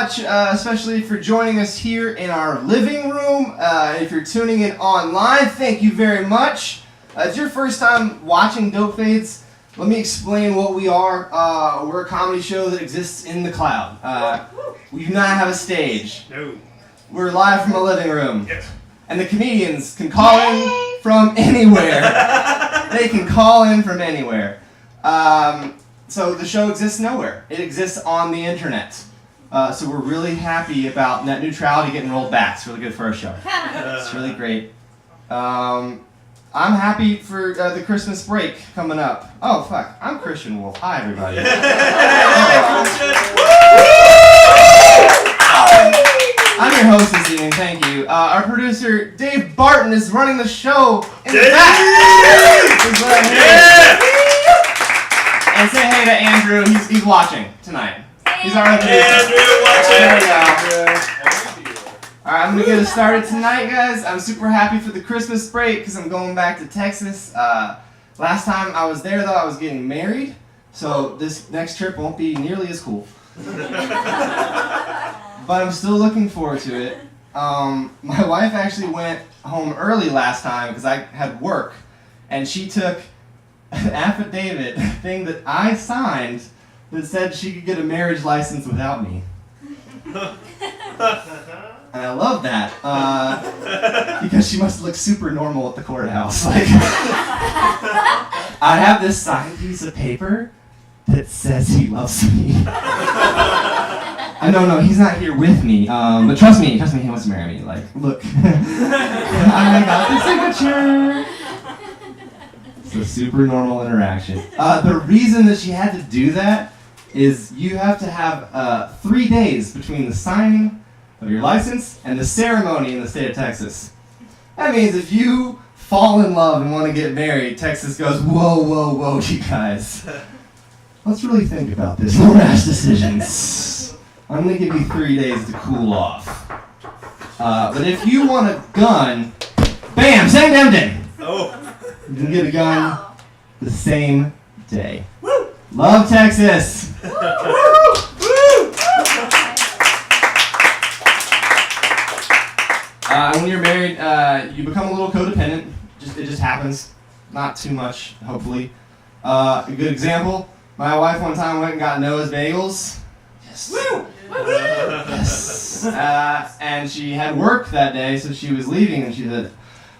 much, especially for joining us here in our living room. If you're tuning in online, thank you very much. It's your first time watching Dope Fades. Let me explain what we are. We're a comedy show that exists in the cloud. We do not have a stage. No. We're live from a living room. Yes. And the comedians can call in from anywhere. They can call in from anywhere. So the show exists nowhere. It exists on the internet. So we're really happy about net neutrality getting rolled back. It's really good for our show. It's really great. I'm happy for the Christmas break coming up. Oh, fuck. I'm Christian Wolf. Hi, everybody. I'm your host this evening. Thank you. Our producer, Dave Barton, is running the show in the back. And say hey to Andrew. He's watching tonight. He's our producer. Andrew, watching. There we go. All right, I'm gonna get us started tonight, guys. I'm super happy for the Christmas break because I'm going back to Texas. Last time I was there, though, I was getting married, so this next trip won't be nearly as cool. But I'm still looking forward to it. My wife actually went home early last time because I had work, and she took an affidavit thing that I signed that said she could get a marriage license without me. And I love that because she must look super normal at the courthouse. Like, I have this signed piece of paper that says he loves me. No, he's not here with me. But trust me, he wants to marry me. Like, look, I got the signature. It's a super normal interaction. The reason that she had to do that is you have to have 3 days between the signing of your license and the ceremony in the state of Texas. That means if you fall in love and want to get married, Texas goes, whoa, you guys. Let's really think about this. No rash decisions. I'm going to give you 3 days to cool off. But if you want a gun, bam, same damn day. Oh. You can get a gun the same day. Woo! Love Texas! Woo! When you're married, you become a little codependent. It just happens. Not too much, hopefully. A good example, my wife one time went and got Noah's Bagels. Yes. Woo! Yes. And she had work that day, so she was leaving, and she said,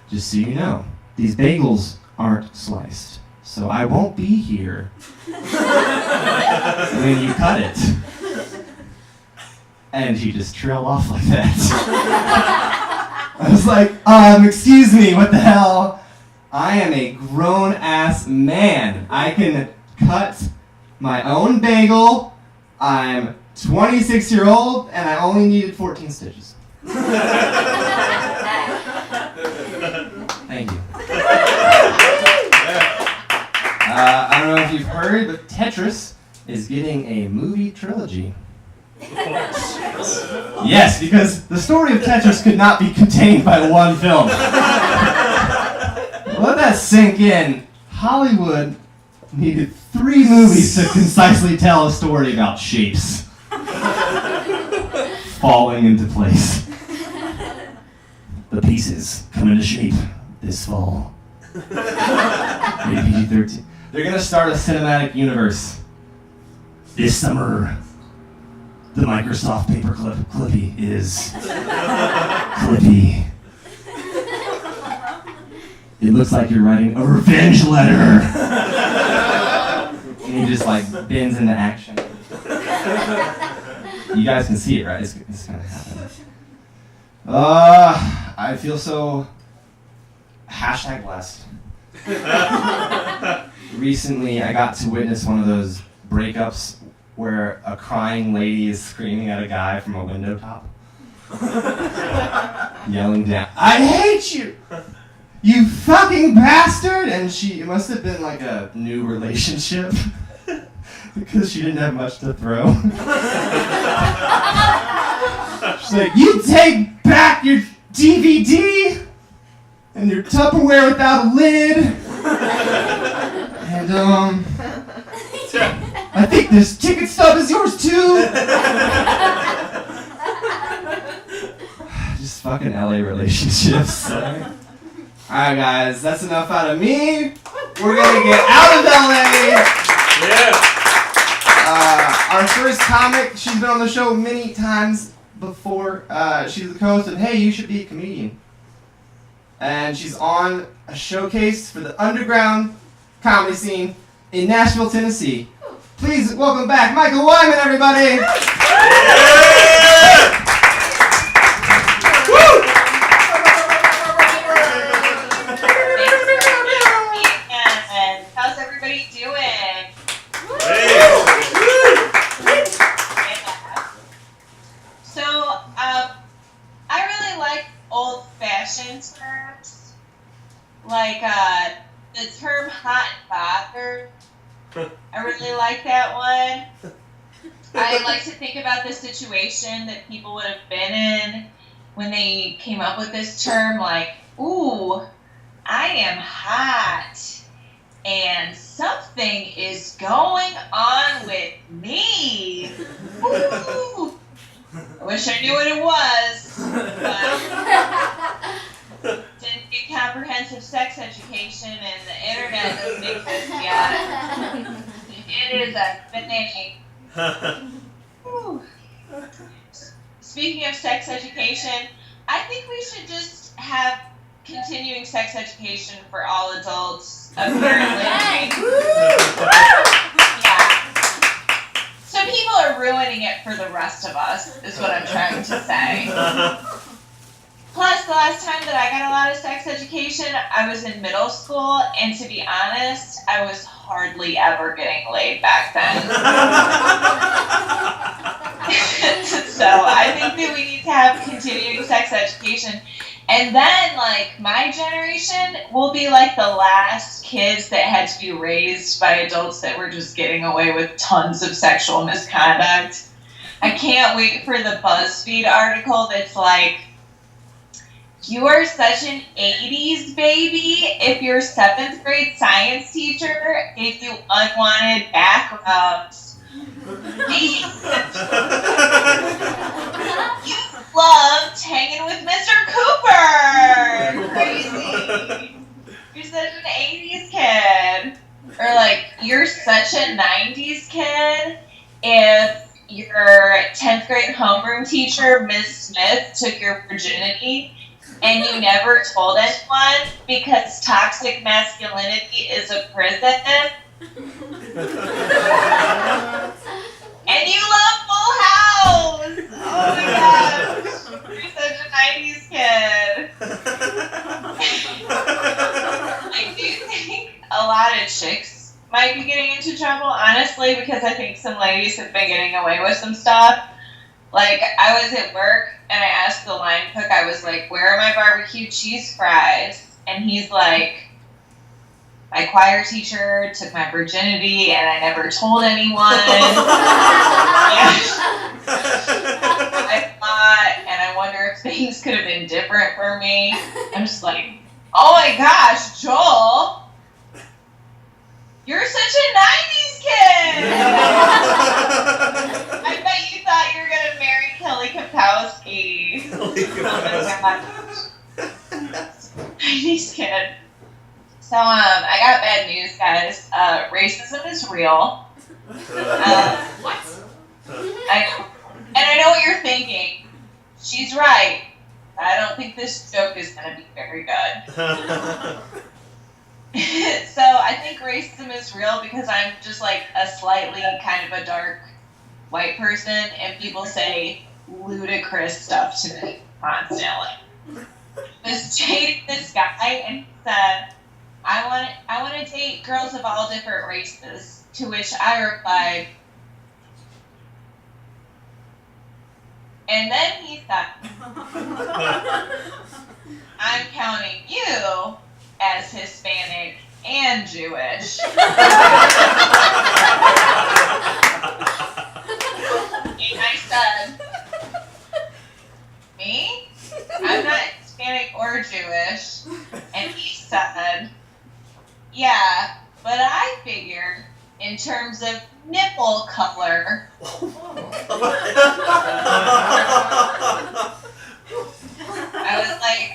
just so you know, these bagels aren't sliced, so I won't be here when you cut it. And she just trailed off like that. I was like, excuse me, what the hell? I am a grown-ass man. I can cut my own bagel. I'm 26-year-old, and I only needed 14 stitches. Thank you. I don't know if you've heard, but Tetris is getting a movie trilogy. Yes, because the story of Tetris could not be contained by one film. Let that sink in. Hollywood needed 3 movies to concisely tell a story about shapes falling into place. The pieces come into shape this fall. Rated PG-13. They're gonna start a cinematic universe this summer. The Microsoft Paperclip Clippy is Clippy. It looks like you're writing a revenge letter. And he just like bends into action. You guys can see it, right? It's gonna happen. I feel so #blessed. Recently, I got to witness one of those breakups where a crying lady is screaming at a guy from a window top. Yelling down, I hate you! You fucking bastard! And it must have been like a new relationship. Because she didn't have much to throw. She's like, you take back your DVD and your Tupperware without a lid. And I think this ticket stub is yours too. fucking LA relationships. Alright guys, that's enough out of me. We're gonna get out of LA. Yeah. Our first comic, she's been on the show many times before. She's the co-host of Hey, You Should Be a Comedian. And she's on a showcase for the underground comedy scene in Nashville, Tennessee. Please welcome back Michael Wyman, everybody! Woo! And how's everybody doing? So, I really like old-fashioned terms, like the term hot and bothered. I really like that one. I like to think about the situation that people would have been in when they came up with this term, like, ooh, I am hot, and something is going on with me. Ooh. I wish I knew what it was, but didn't get comprehensive sex education, and the internet doesn't exist yet. It is a thing. Speaking of sex education, I think we should just have continuing sex education for all adults, apparently. Yeah. So people are ruining it for the rest of us, is what I'm trying to say. Plus, the last time that I got a lot of sex education, I was in middle school, and to be honest, I was hardly ever getting laid back then. So I think that we need to have continuing sex education. And then, like, my generation will be like the last kids that had to be raised by adults that were just getting away with tons of sexual misconduct. I can't wait for the BuzzFeed article that's like, you are such an 80s baby if your 7th grade science teacher gave you unwanted back rubs. You loved hanging with Mr. Cooper. Crazy. You're such an 80s kid. Or like, you're such a 90s kid if your 10th grade homeroom teacher, Ms. Smith, took your virginity and you never told anyone because toxic masculinity is a prison. And you love Full House! Oh my gosh! You're such a 90s kid. I do think a lot of chicks might be getting into trouble, honestly, because I think some ladies have been getting away with some stuff. Like, I was at work, and I asked the line cook, I was like, where are my barbecue cheese fries? And he's like, my choir teacher took my virginity, and I never told anyone. I thought, and I wonder if things could have been different for me. I'm just like, oh my gosh, Joel, you're such a 90s kid! I bet you thought you were going to marry Kelly Kapowski. Oh my gosh. 90s kid. So, I got bad news, guys. Racism is real. What? I know what you're thinking. She's right. I don't think this joke is going to be very good. So I think racism is real because I'm just like a slightly kind of a dark white person, and people say ludicrous stuff to me constantly. I was dating this guy, and he said, I want to date girls of all different races, to which I replied, and then he said, I'm counting you as Hispanic and Jewish. And I said, me? I'm not Hispanic or Jewish. And he said, yeah, but I figured in terms of nipple color.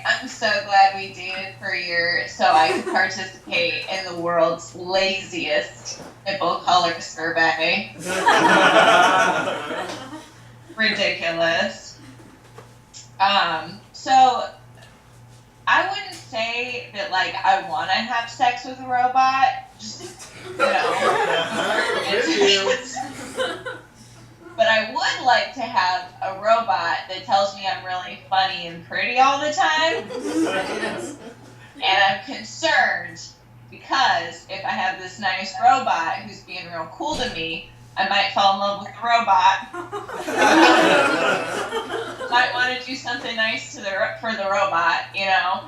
I'm so glad we dated for a year so I could participate in the world's laziest nipple color survey. Ridiculous. So I wouldn't say that like I want to have sex with a robot. Just But I would like to have a robot that tells me I'm really funny and pretty all the time. And I'm concerned because if I have this nice robot who's being real cool to me, I might fall in love with the robot. Might want to do something nice for the robot, you know?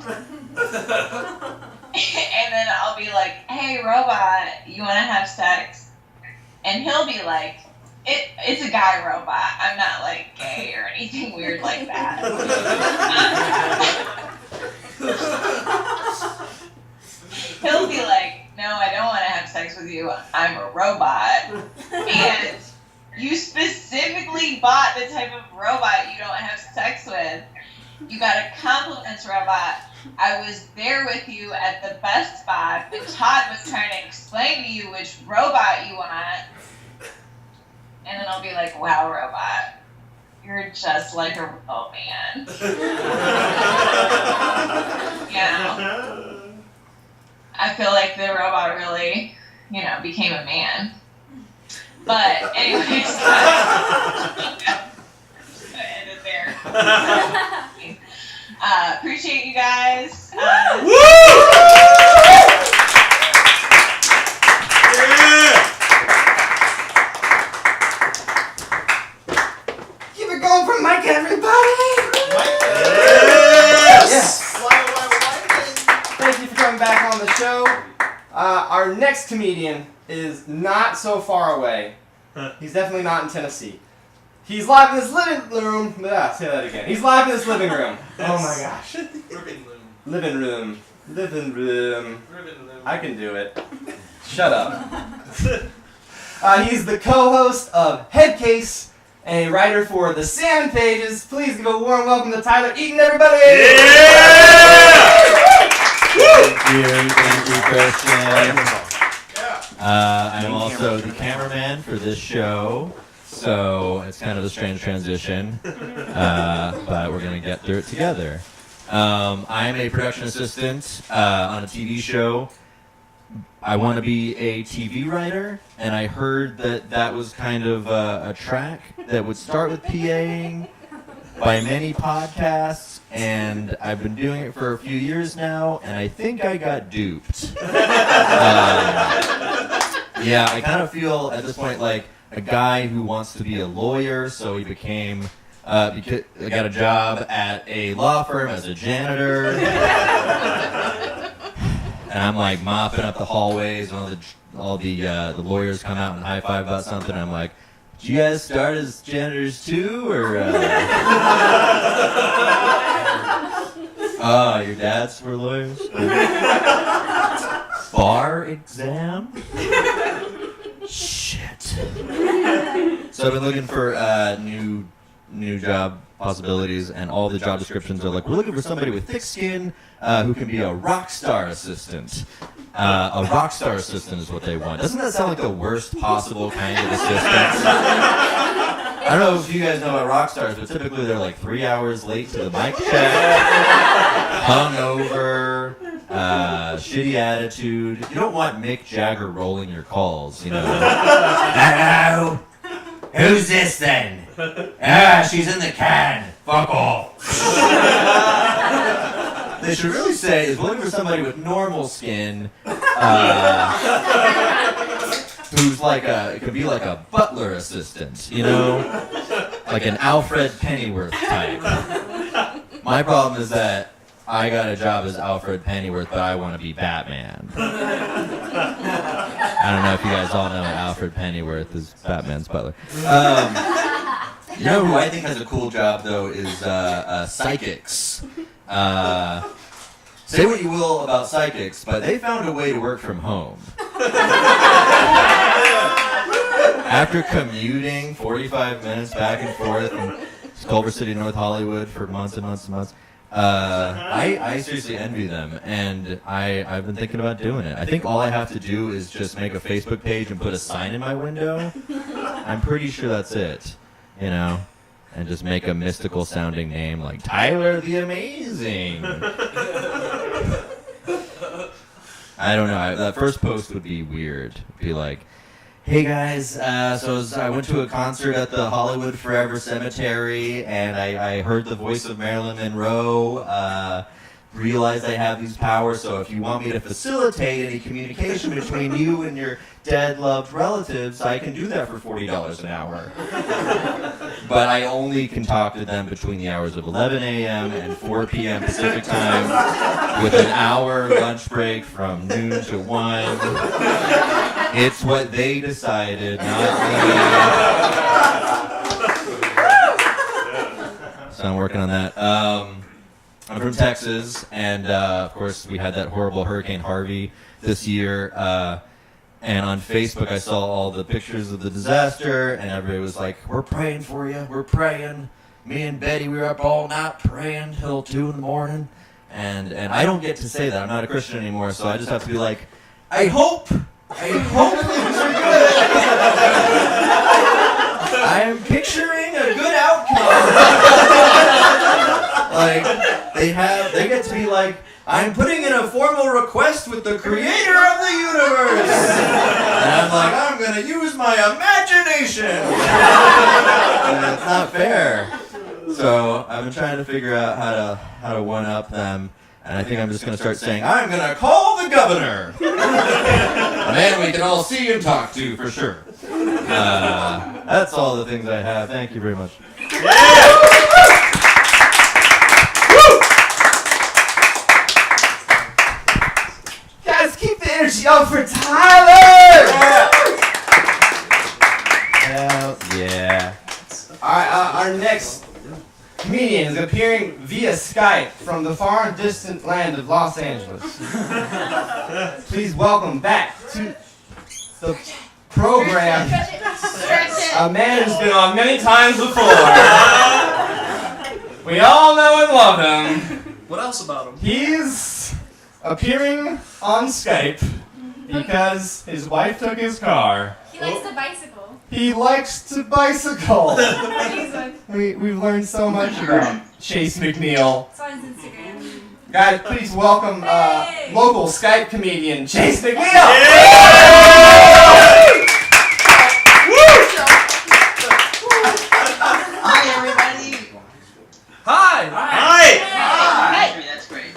And then I'll be like, hey, robot, you want to have sex? And he'll be like, it's a guy robot. I'm not like gay or anything weird like that. He'll be like, no, I don't want to have sex with you. I'm a robot. And you specifically bought the type of robot you don't have sex with. You got a compliments robot. I was there with you at the Best Buy, but Todd was trying to explain to you which robot you want. And then I'll be like, wow, robot, you're just like a real man. Yeah. I feel like the robot really, became a man. But anyways, just gonna end it there. Appreciate you guys. Keep it going from Mike, everybody! Yes. Thank you for coming back on the show. Our next comedian is not so far away. He's definitely not in Tennessee. He's live in his living room. Say that again. He's live in his living room. Oh my gosh. Living room. I can do it. Shut up. He's the co-host of Headcase and a writer for The Salmon Pages. Please give a warm welcome to Tyler Eaton, everybody! Thank you, Christian. I'm also the cameraman for this show, so it's kind of a strange transition, but we're going to get through it together. I'm a production assistant on a TV show. I want to be a TV writer, and I heard that was kind of a track that would start with PAing by many podcasts, and I've been doing it for a few years now, and I think I got duped. Yeah, I kind of feel at this point like a guy who wants to be a lawyer, so he became, I got a job at a law firm as a janitor. And I'm like mopping up the hallways, and all the lawyers come out and high five about something. I'm like, did you guys start as janitors too, or? Oh, your dads were lawyers. Bar exam. Shit. So I've been looking for new job possibilities, and all the job descriptions are like, we're looking for somebody with thick skin who can be a rock star assistant. A rock star assistant is what they want. Doesn't that sound like the worst possible kind of assistant? I don't know if you guys know about rock stars, but typically they're like 3 hours late to the mic check, hungover, shitty attitude. You don't want Mick Jagger rolling your calls, Hello? Who's this then? She's in the can. Fuck off. They should really say is looking for somebody with normal skin, who's like it could be like a butler assistant, like an Alfred Pennyworth type. My problem is that I got a job as Alfred Pennyworth, but I want to be Batman. I don't know if you guys all know Alfred Pennyworth is Batman's butler. You know who I think has a cool job, though, is psychics. Say what you will about psychics, but they found a way to work from home. After commuting 45 minutes back and forth from Culver City, North Hollywood for months and months and months, I seriously envy them, and I've been thinking about doing it. I think all I have to do is just make a Facebook page and put a sign in my window. I'm pretty sure that's it, you know, and just make a mystical sounding name like Tyler the Amazing. I don't know. That first post would be weird. It'd be like, hey guys, I went to a concert at the Hollywood Forever Cemetery, and I heard the voice of Marilyn Monroe, realized I have these powers, so if you want me to facilitate any communication between you and your dead loved relatives, I can do that for $40 an hour. But I only can talk to them between the hours of 11 a.m. and 4 p.m. Pacific time, with an hour lunch break from noon to 1. It's what they decided, not me. So I'm working on that. I'm from Texas, and of course we had that horrible Hurricane Harvey this year. And on Facebook I saw all the pictures of the disaster, and everybody was like, we're praying for you, we're praying. Me and Betty, we were up all night praying till 2 in the morning. And I don't get to say that. I'm not a Christian anymore, so I just have to be like, I hope things are good. I am picturing a good outcome. Like, they get to be like, I'm putting in a formal request with the creator of the universe. And I'm like, I'm going to use my imagination. And it's not fair. So I've been trying to figure out how to one-up them. And I think I'm just going to start saying, I'm going to call the governor. A man we can all see and talk to, for sure. That's all the things I have. Thank you very much. Guys, keep the energy up for Tyler! Hell yeah. Our next comedian is appearing via Skype from the far distant land of Los Angeles. Please welcome back to the program a man who's been on many times before. We all know and love him. What else about him? He's appearing on Skype because his wife took his car. He likes to bicycle. He likes to bicycle. Amazing. We've learned so much about Chase McNeil. It's on his Instagram. Guys, please welcome Hey! local Skype comedian Chase McNeil. Hi, everybody. Hi! Hi. That's great.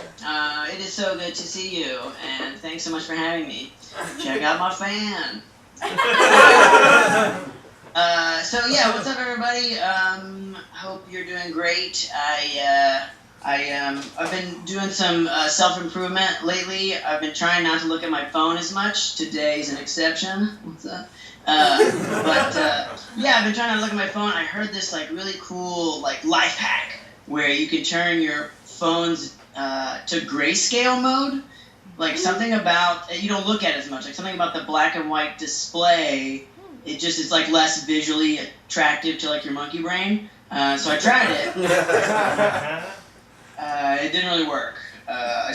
It is so good to see you, and thanks so much for having me. Check out my fan. So yeah, what's up, everybody? Hope you're doing great. I've been doing some self-improvement lately. I've been trying not to look at my phone as much. Today's an exception. What's up? Yeah, I've been trying not to look at my phone. I heard this like really cool like life hack where you can turn your phones to grayscale mode. Like something about, you don't look at it as much, like something about the black and white display, it just is like less visually attractive to like your monkey brain. So I tried it. It didn't really work. I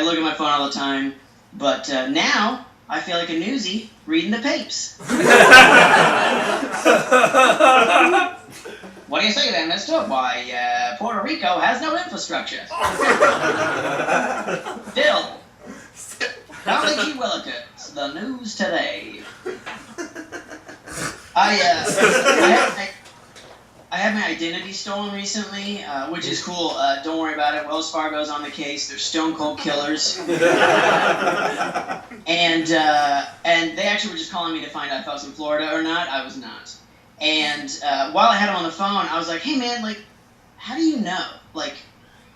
look at my phone all the time, but now I feel like a newsie reading the papes. What do you say then, mister? Why, Puerto Rico has no infrastructure. Bill. Carnegie Willikers, the news today. I had my identity stolen recently, which is cool. Don't worry about it. Wells Fargo's on the case. They're stone cold killers. And they actually were just calling me to find out if I was in Florida or not. I was not. And while I had him on the phone, I was like, hey man, like, how do you know? Like,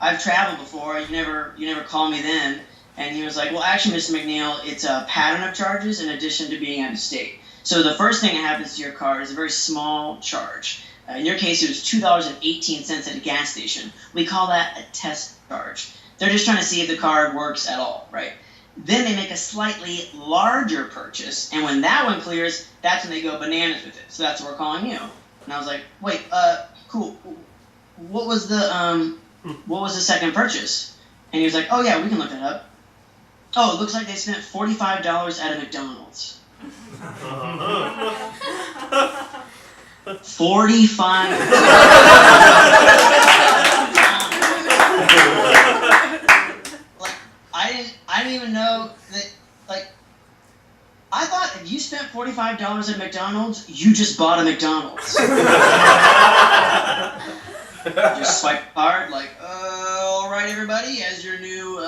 I've traveled before. You never call me then. And he was like, well, actually, Mr. McNeil, it's a pattern of charges in addition to being out of state. So the first thing that happens to your card is a very small charge. In your case, it was $2.18 at a gas station. We call that a test charge. They're just trying to see if the card works at all, right? Then they make a slightly larger purchase, and when that one clears, that's when they go bananas with it. So that's what we're calling you. And I was like, wait, cool. What was the what was the second purchase? And he was like, oh yeah, we can look that up. Oh, it looks like they spent $45 at a McDonald's. 45. Like, I didn't even know that. Like, I thought if you spent $45 at McDonald's, you just bought a McDonald's. Just swipe hard, like, all right, everybody, as your new.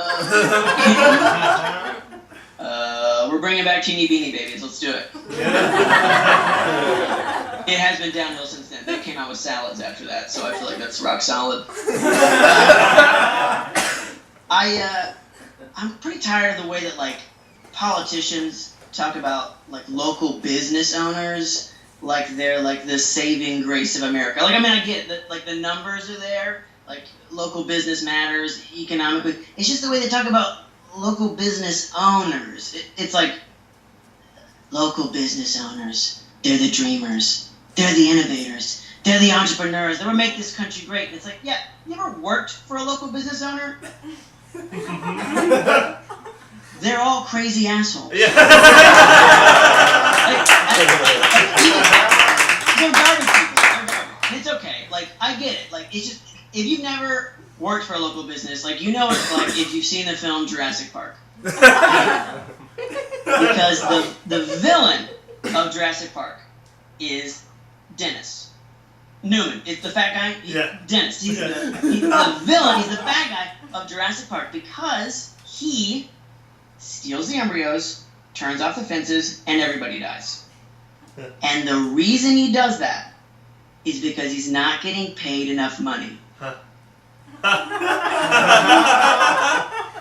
We're bringing back Teeny Beanie Babies. Let's do it. It has been downhill since then. They came out with salads after that, so I feel like that's rock solid. I'm pretty tired of the way that like politicians talk about like local business owners like they're like the saving grace of America. Like, I mean, I get that like the numbers are there, like local business matters economically. It's just the way they talk about local business owners. It's like local business owners. They're the dreamers. They're the innovators. They're the entrepreneurs. They will make this country great. And it's like, yeah, you ever worked for a local business owner? They're all crazy assholes. Yeah. They're garbage people. They're garbage. And it's okay. Like, I get it. Like, it's just, if you've never worked for a local business, like, you know what it's like if you've seen the film Jurassic Park. Because the villain of Jurassic Park is Dennis Newman. It's the fat guy. Dennis. He's the villain. He's the bad guy of Jurassic Park because he steals the embryos, turns off the fences, and everybody dies. And the reason he does that is because he's not getting paid enough money.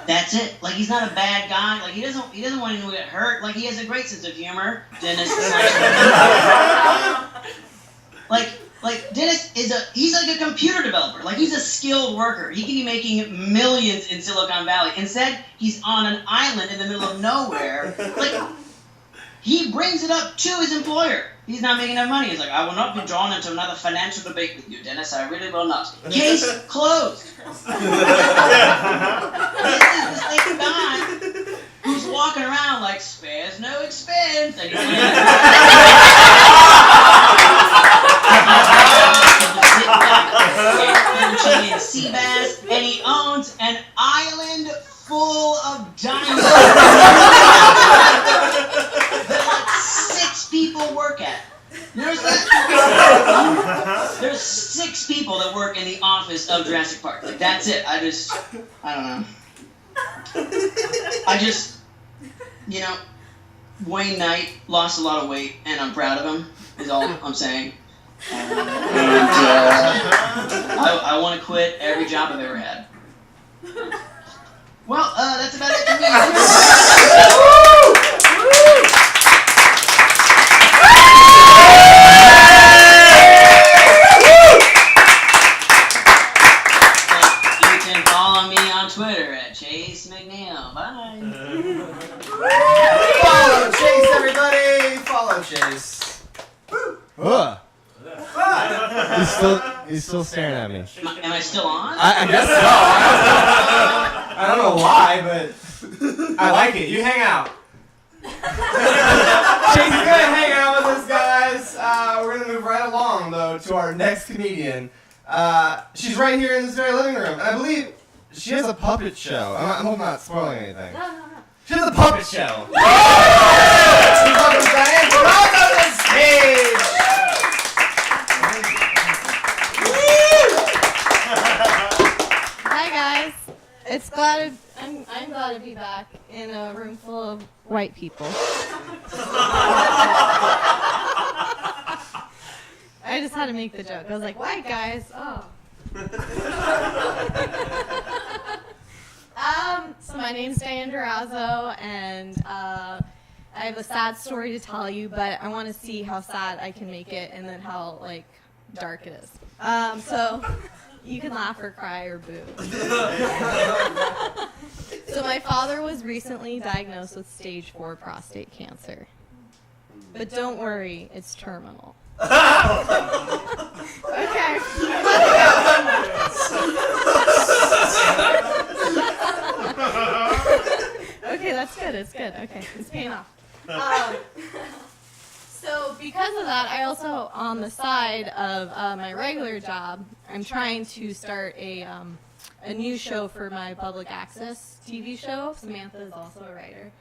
That's it. Like, he's not a bad guy. Like, he doesn't want anyone to get hurt. Like, he has a great sense of humor. Dennis like Dennis he's like a computer developer. Like, he's a skilled worker. He can be making millions in Silicon Valley. Instead, he's on an island in the middle of nowhere. Like, he brings it up to his employer. He's not making enough money. He's like, I will not be drawn into another financial debate with you, Dennis. I really will not. Case closed. This is the same guy who's walking around like, spares no expense. And he's and sea bass, and he owns an island full of dinosaurs that like 6 people work at. There's 6 people that work in the office of Jurassic Park. Like, that's it. I don't know. You know, Wayne Knight lost a lot of weight, and I'm proud of him, is all I'm saying. I want to quit every job I've ever had. Well, that's about it for me. You can follow me on Twitter at Chase McNeil. Bye. Follow Chase, everybody! Follow Chase. He's still staring at me. Am I still on? I guess so. I don't know why, but I like it. You hang out. Chase is gonna hang out with us, guys. We're gonna move right along, though, to our next comedian. She's right here in this very living room, and I believe she has a puppet show. I hope I'm not spoiling anything. No. She has a puppet show. Please welcome Diane Carrazzo to the stage. Hi guys, I'm glad to be back in a room full of white people. I just had to make the joke. I was like, white guys, oh. So my name's Diane Durazzo, and I have a sad story to tell you, but I want to see how sad I can make it and then how like dark it is. So you can laugh or cry or boo. So my father was recently diagnosed with stage 4 prostate cancer. But don't worry, it's terminal. Okay. That's good. It's good. Okay, it's paying off. So because of that, I also, on the side of my regular job, I'm trying to start a new show for my public access TV show. Samantha is also a writer.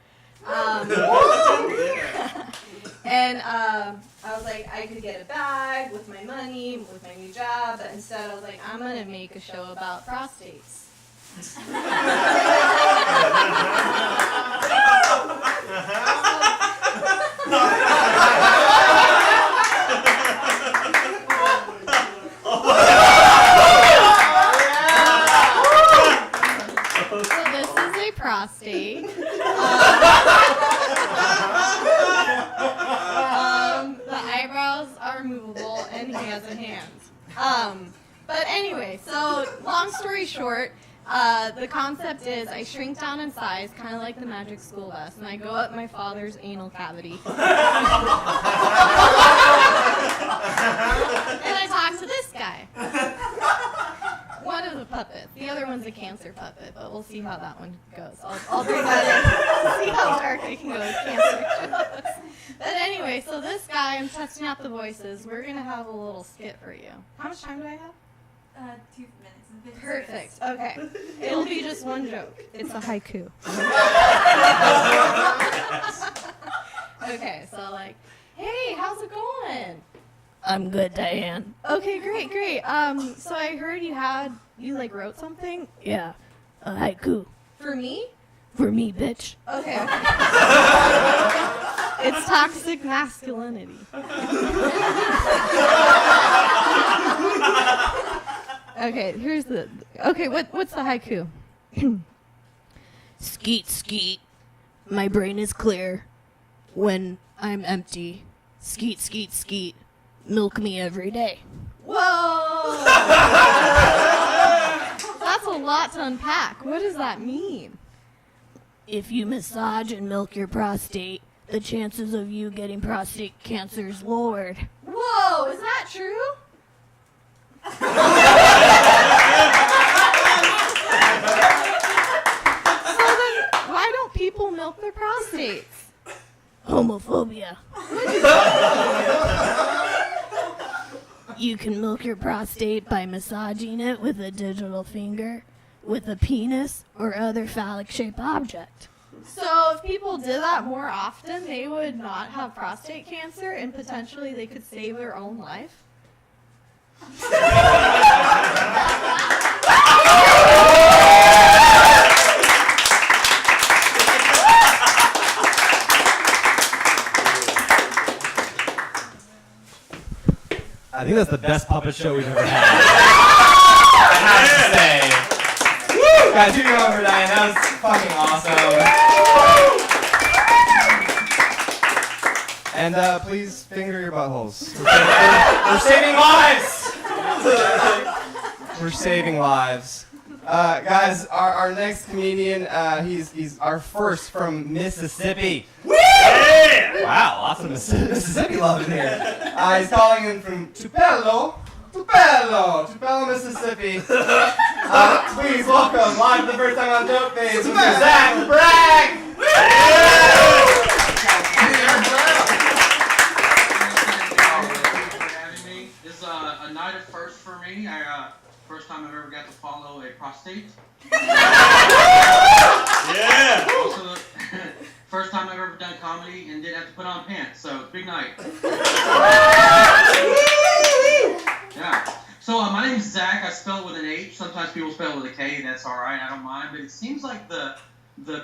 And I was like, I could get a bag with my money, with my new job, but instead I was like, I'm going to make a show about prostates. So this is a prostate. The eyebrows are movable and he has a hand. But anyway, so long story short, the concept is I shrink down in size, kind of like the Magic School Bus, and I go up my father's anal cavity. And I talk to this guy. One of the puppets. The other one's a cancer puppet, but we'll see how that one goes. I'll bring that in. See how dark I can go with cancer jokes. But anyway, so this guy, I'm testing out the voices. We're going to have a little skit for you. How much time do I have? 2 minutes and 50 Perfect. Okay. It'll be just one joke. It's a haiku. Okay, so like, hey, how's it going? I'm good, Diane. Okay, great. So I heard you like wrote something? Yeah, a haiku. For me? For me, bitch. Okay. It's toxic masculinity. Okay, what's the haiku? Skeet, skeet. My brain is clear when I'm empty. Skeet, skeet, skeet. Milk me every day. Whoa! That's a lot to unpack. What does that mean? If you massage and milk your prostate, the chances of you getting prostate cancer is lowered. Whoa, is that true? So then, why don't people milk their prostates? Homophobia. You can milk your prostate by massaging it with a digital finger, with a penis, or other phallic-shaped object. So if people did that more often, they would not have prostate cancer, and potentially they could save their own life. I think that's the best puppet show we've ever had. I have to say. Woo! Guys, you're over, Diane. That was fucking awesome. And please finger your buttholes. We're saving lives! We're saving lives. Guys, our next comedian, he's our first from Mississippi. Yeah! Wow, lots of Mississippi love in here. He's calling in from Tupelo, Mississippi. Please welcome, live for the first time on Dope Face, Mr. Zach Bragg! This is a night of first for me. First time I've ever got to follow a prostate. Yeah! Also, first time I've ever done comedy and didn't have to put on pants, so big night. Yeah. So my name's Zach. I spell it with an H. Sometimes people spell it with a K. That's all right. I don't mind. But it seems like the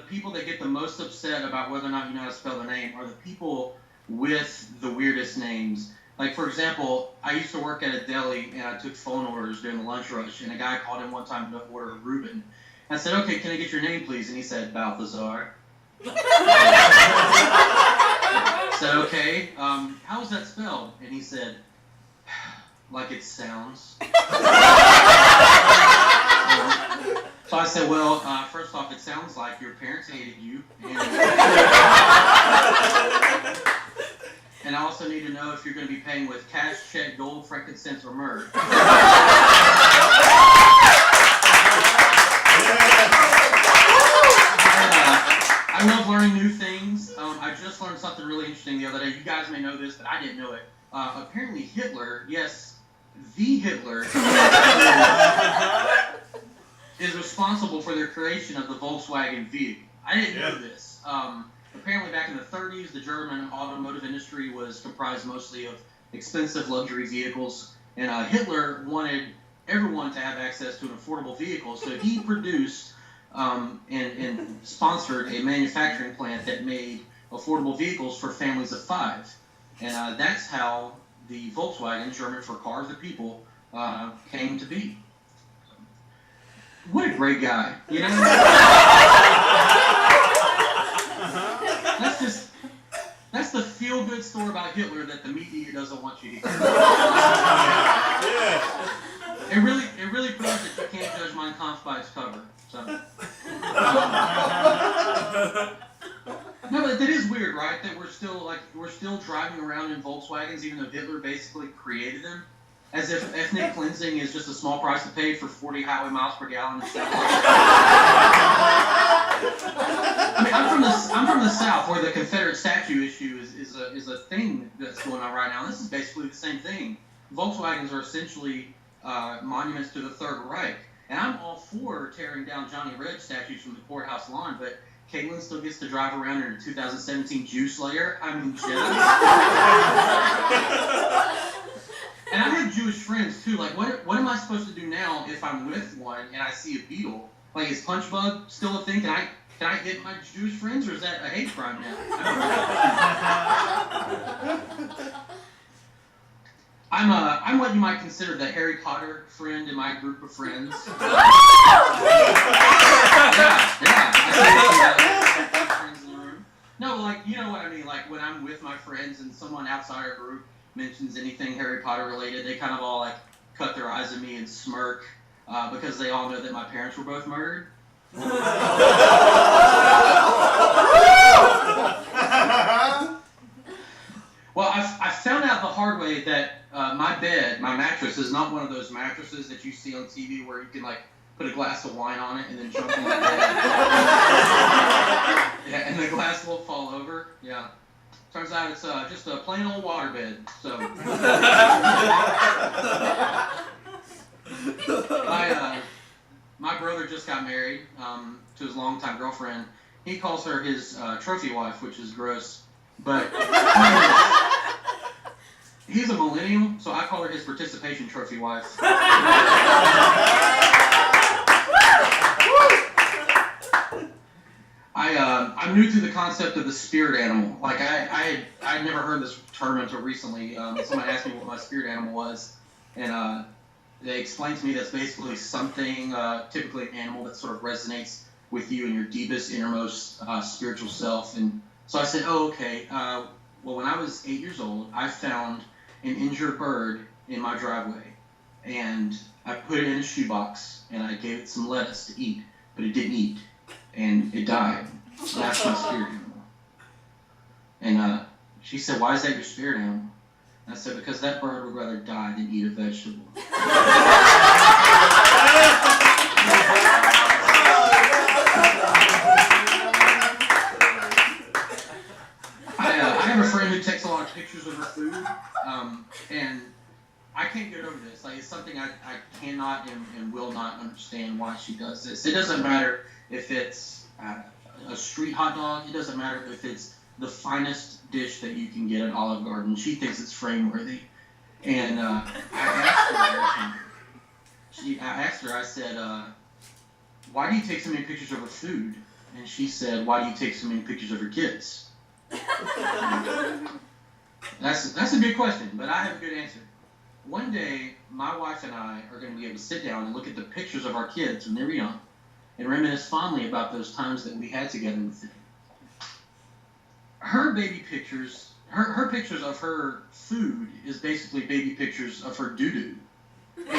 people that get the most upset about whether or not you know how to spell their name are the people with the weirdest names. Like, for example, I used to work at a deli, and I took phone orders during the lunch rush, and a guy called in one time to order a Reuben. I said, okay, can I get your name, please? And he said, Balthazar. I said, okay, how is that spelled? And he said, like it sounds. So I said, well, first off, it sounds like your parents hated you. And I also need to know if you're going to be paying with cash, check, gold, frankincense, or myrrh. I love learning guys may know this, but I didn't know it. Apparently Hitler, yes, the Hitler, is responsible for the creation of the Volkswagen vehicle. I didn't know this. Apparently back in the 30s, the German automotive industry was comprised mostly of expensive luxury vehicles, and Hitler wanted everyone to have access to an affordable vehicle, so he produced and sponsored a manufacturing plant that made affordable vehicles for families of 5. And that's how the Volkswagen, German for car of the people, came to be. What a great guy, you know? That's the feel-good story about Hitler that the media doesn't want you to hear. It really proves that you can't judge Mein Kampf by its cover. So. No, but that is weird, right? That we're still driving around in Volkswagens, even though Hitler basically created them, as if ethnic cleansing is just a small price to pay for 40 highway miles per gallon. I mean, I'm from the South, where the Confederate statue issue is a thing that's going on right now. And this is basically the same thing. Volkswagens are essentially monuments to the Third Reich, and I'm all for tearing down Johnny Red statues from the courthouse lawn, but Caitlin still gets to drive around in a 2017 Jew Slayer. I mean, jealous. And I have Jewish friends too. Like, what am I supposed to do now if I'm with one and I see a beetle? Like, is punch bug still a thing? Can I hit my Jewish friends, or is that a hate crime now? I'm what you might consider the Harry Potter friend in my group of friends. Yeah. Friends in the room. No, like, you know what I mean. Like, when I'm with my friends and someone outside our group mentions anything Harry Potter related, they kind of all like cut their eyes at me and smirk because they all know that my parents were both murdered. Well, I found out the hard way that my mattress is not one of those mattresses that you see on TV where you can like put a glass of wine on it and then jump in the bed. Yeah, and the glass will fall over. Yeah. Turns out it's just a plain old waterbed. So my brother just got married to his longtime girlfriend. He calls her his trophy wife, which is gross. But he's a millennial, so I call her his participation trophy wife. I'm new to the concept of the spirit animal. Like I never heard this term until recently. Someone asked me what my spirit animal was, and they explained to me that's basically something, typically an animal that sort of resonates with you in your deepest, innermost spiritual self. And so I said, oh, okay. Well, when I was 8 years old, I found an injured bird in my driveway, and I put it in a shoebox, and I gave it some lettuce to eat, but it didn't eat, and it died. So that's my spirit animal. And she said, why is that your spirit animal? And I said, because that bird would rather die than eat a vegetable. I have a friend who takes a lot of pictures of her food, and I can't get over this. Like, it's something I cannot and will not understand why she does this. It doesn't matter if it's a street hot dog. It doesn't matter if it's the finest dish that you can get at Olive Garden. She thinks it's frame-worthy. And I asked her, I said, why do you take so many pictures of her food? And she said, why do you take so many pictures of her kids? That's a good question, but I have a good answer. One day, my wife and I are going to be able to sit down and look at the pictures of our kids when they were young and reminisce fondly about those times that we had together with them. Her baby pictures, her pictures of her food is basically baby pictures of her doo-doo. And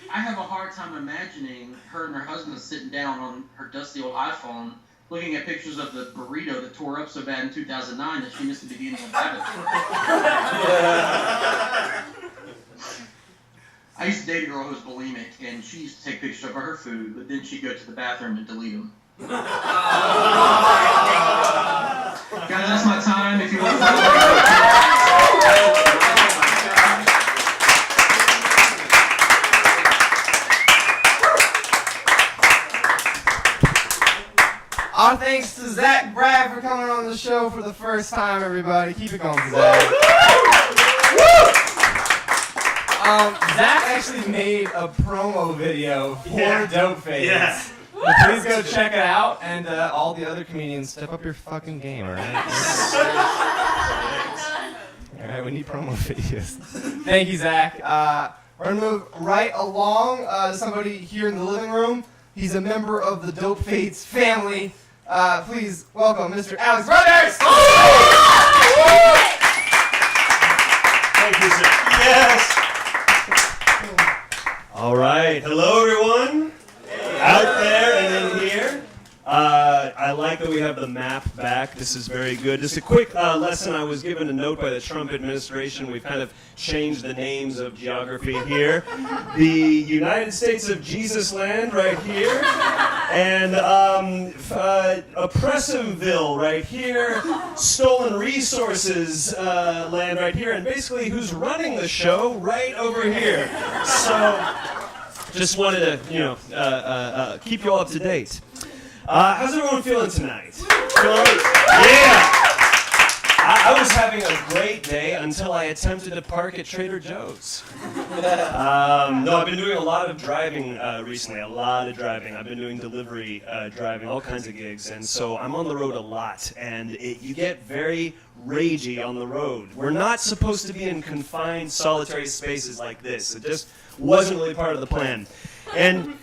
I have a hard time imagining her and her husband sitting down on her dusty old iPhone looking at pictures of the burrito that tore up so bad in 2009 that she missed the beginning of habit. I used to date a girl who was bulimic, and she used to take pictures of her food, but then she'd go to the bathroom and delete them. Guys, that's my time. If you want Our thanks to Zach Bragg for coming on the show for the first time, everybody. Keep it going, Zach. Zach actually made a promo video for Dope Face. Yeah. So please go check it out, and all the other comedians, step up your fucking game, alright? Alright, we need promo videos. Thank you, Zach. We're gonna move right along to somebody here in the living room. He's a member of the Dope Fates family. Please welcome Mr. Alex Brothers! Thank you, sir. Yes. All right. Hello, everyone. Out there and in here. I like that we have the map back. This is very good. Just a quick lesson. I was given a note by the Trump administration. We've kind of changed the names of geography here. The United States of Jesus land right here. And Oppressiveville right here. Stolen Resources land right here. And basically who's running the show right over here. So just wanted to, keep you all up to date. How's everyone feeling tonight? Yeah! I was having a great day until I attempted to park at Trader Joe's. No, I've been doing a lot of driving recently, a lot of driving. I've been doing delivery driving, all kinds of gigs, and so I'm on the road a lot, and you get very ragey on the road. We're not supposed to be in confined, solitary spaces like this. It just wasn't really part of the plan. And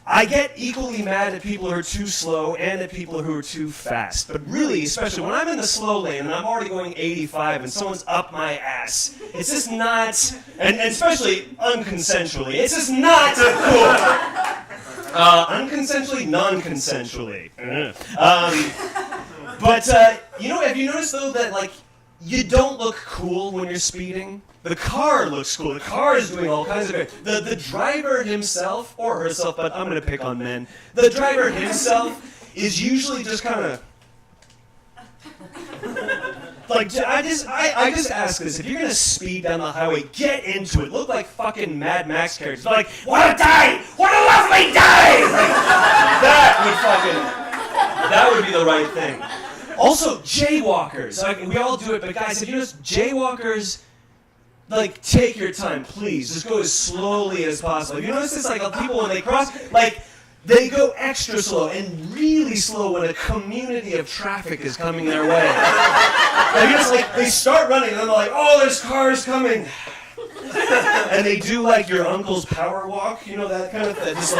I get equally mad at people who are too slow and at people who are too fast. But really, especially when I'm in the slow lane and I'm already going 85 and someone's up my ass, it's just not, and especially unconsensually, it's just not cool. Unconsensually, non-consensually. But have you noticed though that you don't look cool when you're speeding? The car looks cool. The car is doing all kinds of it. The driver himself, or herself, but I'm going to pick on men. The driver himself is usually just kind of... I just ask this. If you're going to speed down the highway, get into it. Look like fucking Mad Max characters. Like, what a day! What a lovely day! That would be the right thing. Also, jaywalkers. We all do it, but guys, if you notice, jaywalkers... take your time, please. Just go as slowly as possible. You notice this, people when they cross, they go extra slow and really slow when a community of traffic is coming their way. They start running and then they're like, oh, there's cars coming. And they do your uncle's power walk, that kind of thing. Just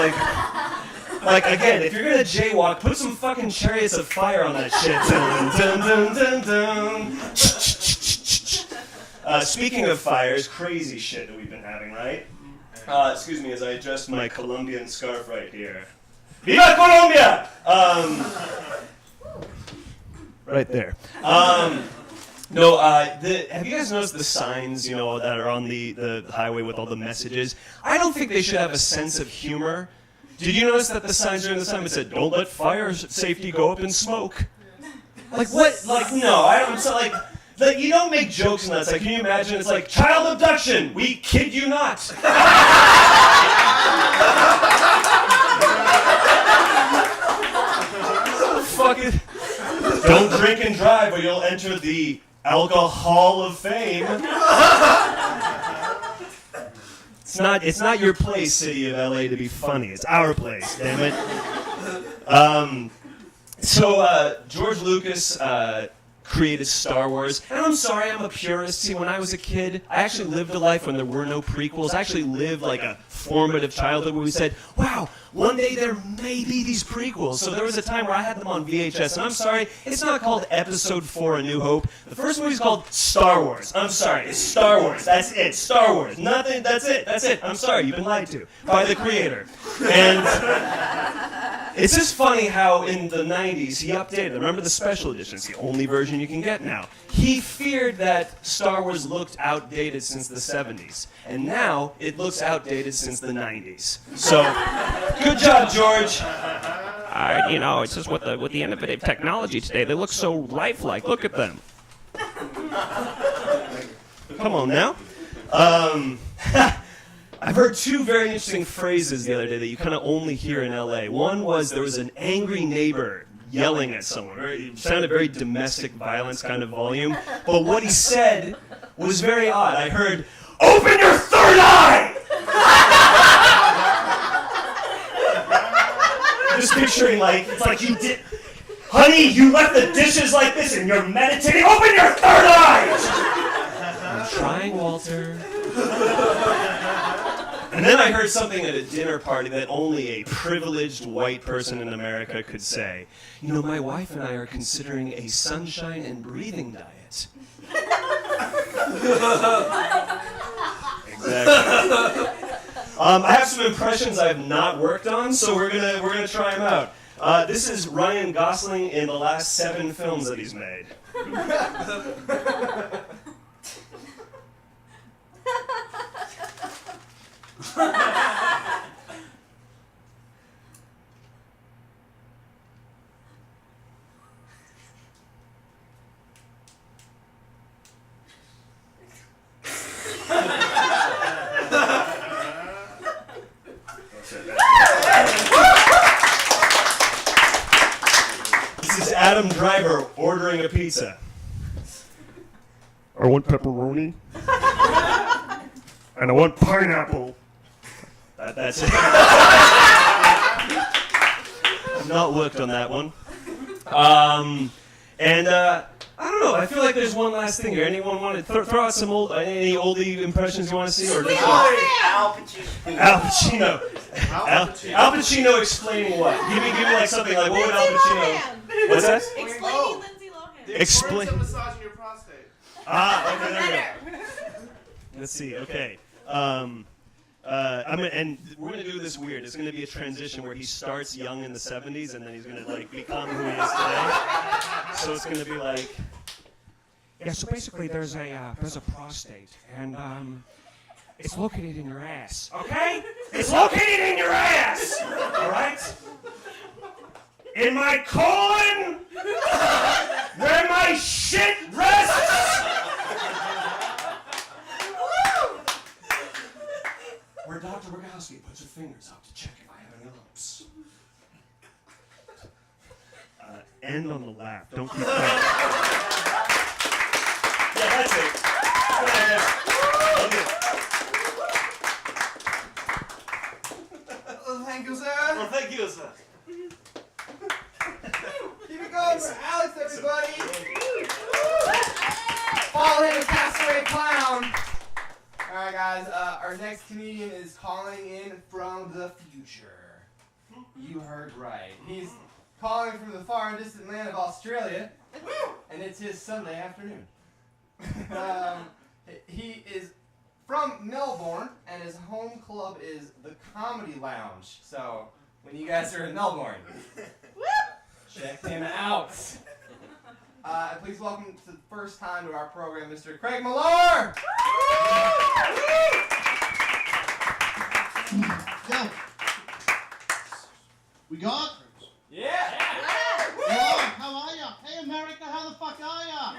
again, if you're gonna jaywalk, put some fucking Chariots of Fire on that shit. Dun, dun, dun, dun, dun. Speaking of fires, crazy shit that we've been having, right? Excuse me as I adjust my Colombian scarf right here. Viva Colombia! Right there. Have you guys noticed the signs, that are on the highway with all the messages? I don't think they should have a sense of humor. Did you notice that the signs during the time it said, don't let fire safety go up in smoke? What? No, I don't, you don't make jokes and that's can you imagine? It's child abduction. We kid you not. Fuck it. Don't drink and drive or you'll enter the Alcohol of Fame. It's not your place, City of LA, to be funny. It's our place, damn it. George Lucas created Star Wars. And I'm sorry, I'm a purist. See, when I was a kid, I actually lived a life when there were no prequels. I actually lived a formative childhood where we said, wow, one day there may be these prequels. So there was a time where I had them on VHS. And I'm sorry, it's not called Episode 4 A New Hope. The first movie's called Star Wars. I'm sorry, it's Star Wars. That's it. Star Wars. Nothing. That's it. I'm sorry, you've been lied to by the creator. And it's just funny how in the 90s he updated. Remember the special edition? It's the only version you can get now. He feared that Star Wars looked outdated since the 70s. And now it looks outdated since the 90s. So, good job, George. You know, it's just with the innovative technology today, they look so lifelike. Look at them. Come on now. I've heard two very interesting phrases the other day that you kind of only hear in LA. One was there was an angry neighbor yelling at someone. It sounded very domestic violence kind of volume. But what he said was very odd. I heard, "Open your third eye!" Just picturing it's like you did, honey, you left the dishes like this and you're meditating. Open your third eye! I'm trying, Walter. And then I heard something at a dinner party that only a privileged white person in America could say. You know, my wife and I are considering a sunshine and breathing diet. Exactly. I have some impressions I have not worked on, so we're gonna try them out. This is Ryan Gosling in the last 7 films that he's made. This is Adam Driver ordering a pizza. I want pepperoni. And I want pineapple. That's it. I've not worked on that one. I don't know. I feel like there's one last thing here. Anyone want to throw out some any oldie impressions you want to see? Or just Al Pacino. Al Pacino. Al Pacino explaining what? Give me like something like what would Al Pacino? What's that? Explaining Lindsay Lohan. Explain. Massaging your prostate. Okay, there we go. Let's see. Okay. And we're gonna do this weird. It's gonna be a transition where he starts young in the '70s and then he's gonna become who he is today. So it's gonna be like, yeah. So basically, there's a prostate, and it's located in your ass. Okay? it's located in your ass. All right. In my colon, where my shit rests. Where Dr. Rogowski puts her fingers up to check if I have any lumps. End on the laugh. Don't keep going. Yeah, that's it. Yeah. Well, thank you, sir. Well, thank you, sir. Keep it going for Alex, everybody. Fall in, castaway clown. All right, guys. Our next comedian is calling in from the future. You heard right. He's calling from the far and distant land of Australia, and it's his Sunday afternoon. He is from Melbourne, and his home club is the Comedy Lounge. So when you guys are in Melbourne, check him out. Please welcome to the first time to our program, Mr. Craig Millar. Yeah. We got? Yeah. Hello, how are ya? Hey America, how the fuck are ya?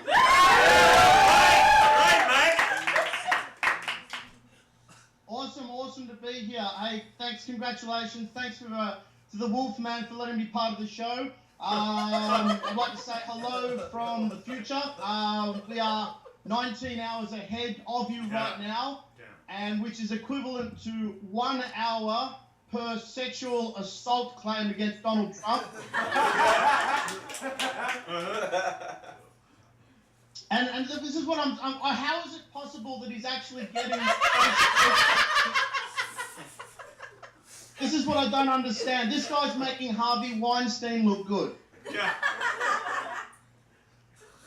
Awesome to be here. Hey, thanks, congratulations. Thanks to the Wolfman for letting me be part of the show. I'd like to say hello from the future. We are 19 hours ahead of you right now, and which is equivalent to 1 hour per sexual assault claim against Donald Trump. And this is what how is it possible that he's actually getting... This is what I don't understand. This guy's making Harvey Weinstein look good. Yeah.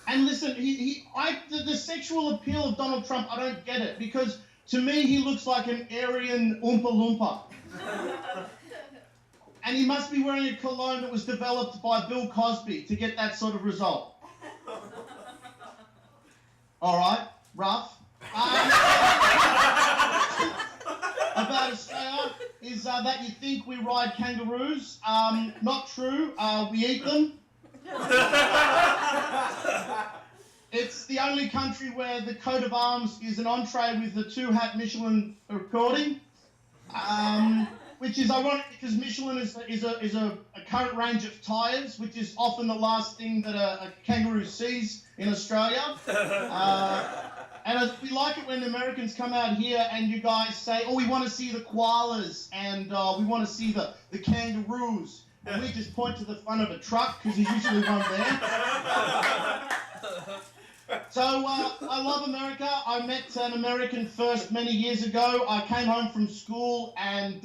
And listen, the sexual appeal of Donald Trump, I don't get it, because to me he looks like an Aryan Oompa Loompa. And he must be wearing a cologne that was developed by Bill Cosby to get that sort of result. All right, rough. About Australia. is that you think we ride kangaroos. Not true. We eat them. It's the only country where the coat of arms is an entree with the 2-hat Michelin recording, which is ironic because Michelin is a current range of tyres, which is often the last thing that a kangaroo sees in Australia. And we like it when the Americans come out here and you guys say, oh, we want to see the koalas and we want to see the kangaroos. And we just point to the front of a truck because there's usually one there. So I love America. I met an American first many years ago. I came home from school and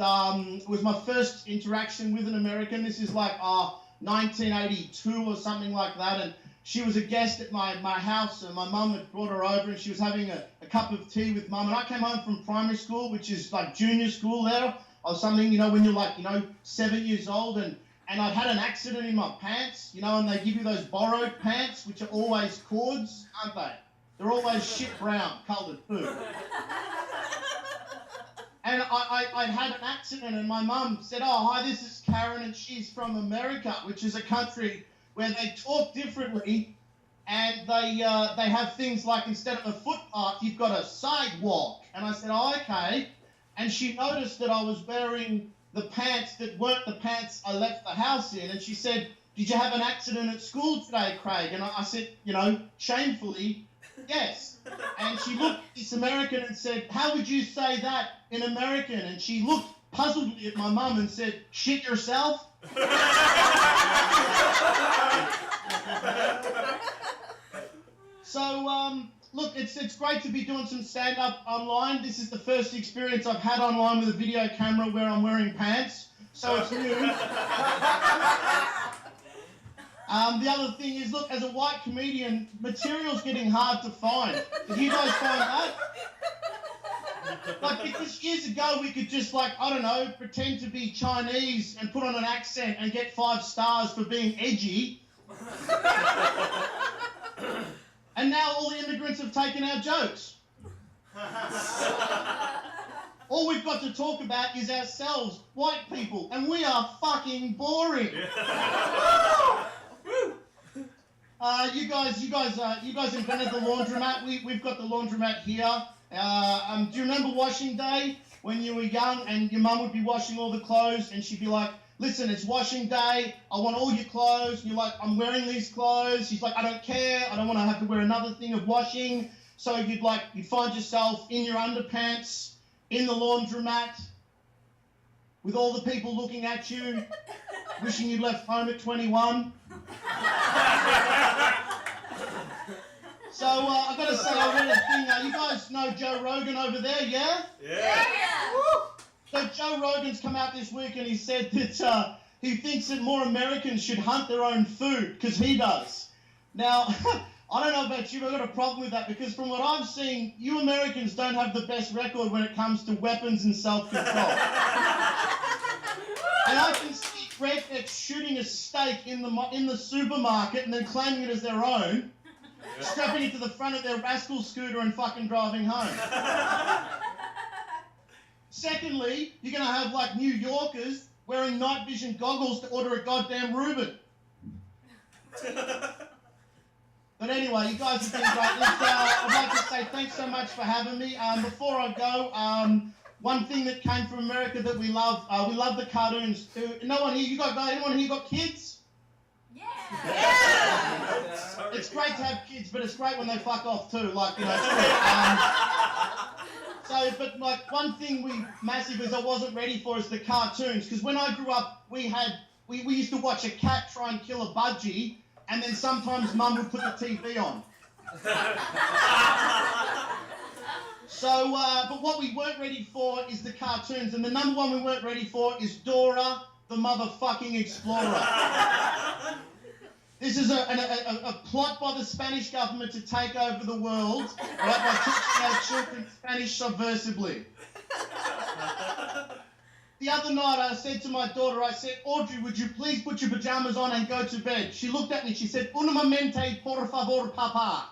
it was my first interaction with an American. This is like 1982 or something like that. And she was a guest at my house and my mum had brought her over and she was having a cup of tea with mum. And I came home from primary school, which is like junior school there or something, you know, when you're like, 7 years old. And I'd had an accident in my pants, and they give you those borrowed pants, which are always cords, aren't they? They're always shit brown, coloured too. And I'd had an accident and my mum said, oh, hi, this is Karen and she's from America, which is a country where they talk differently and they have things like instead of a footpath, you've got a sidewalk. And I said, oh, okay. And she noticed that I was wearing the pants that weren't the pants I left the house in. And she said, did you have an accident at school today, Craig? And I said, shamefully, yes. And she looked at this American and said, how would you say that in American? And she looked puzzledly at my mum and said, shit yourself? So, look, it's great to be doing some stand-up online. This is the first experience I've had online with a video camera where I'm wearing pants, so it's new. The other thing is, look, as a white comedian, material's getting hard to find. Did you guys find that? Like, because years ago we could just, pretend to be Chinese and put on an accent and get 5 stars for being edgy. And now all the immigrants have taken our jokes. All we've got to talk about is ourselves, white people, and we are fucking boring. You guys invented the laundromat. We've got the laundromat here. Do you remember washing day when you were young and your mum would be washing all the clothes and she'd be like, listen, it's washing day, I want all your clothes. And you're like, I'm wearing these clothes. She's like, I don't care, I don't want to have to wear another thing of washing. So you'd find yourself in your underpants, in the laundromat, with all the people looking at you, wishing you'd left home at 21. So I've got to say, I read a thing, you guys know Joe Rogan over there, yeah? Yeah. So Joe Rogan's come out this week and he said that he thinks that more Americans should hunt their own food, because he does. Now, I don't know about you, but I've got a problem with that, because from what I've seen, you Americans don't have the best record when it comes to weapons and self-control. And I can see rednecks shooting a steak in the supermarket and then claiming it as their own, strapping it to the front of their rascal scooter and fucking driving home. Secondly, you're going to have New Yorkers wearing night vision goggles to order a goddamn Reuben. But anyway, you guys have been great. I'd like to say thanks so much for having me. Before I go, one thing that came from America that we love the cartoons. Anyone here got kids? Yeah. It's great to have kids, but it's great when they fuck off too. But one thing we wasn't ready for is the cartoons. Because when I grew up, we used to watch a cat try and kill a budgie, and then sometimes Mum would put the TV on. So, but what we weren't ready for is the cartoons, and the number one we weren't ready for is Dora the Motherfucking Explorer. This is a plot by the Spanish government to take over the world, right, by teaching our children Spanish subversively. The other night I said to my daughter, Audrey, would you please put your pajamas on and go to bed? She looked at me, she said, un momente, por favor, papa.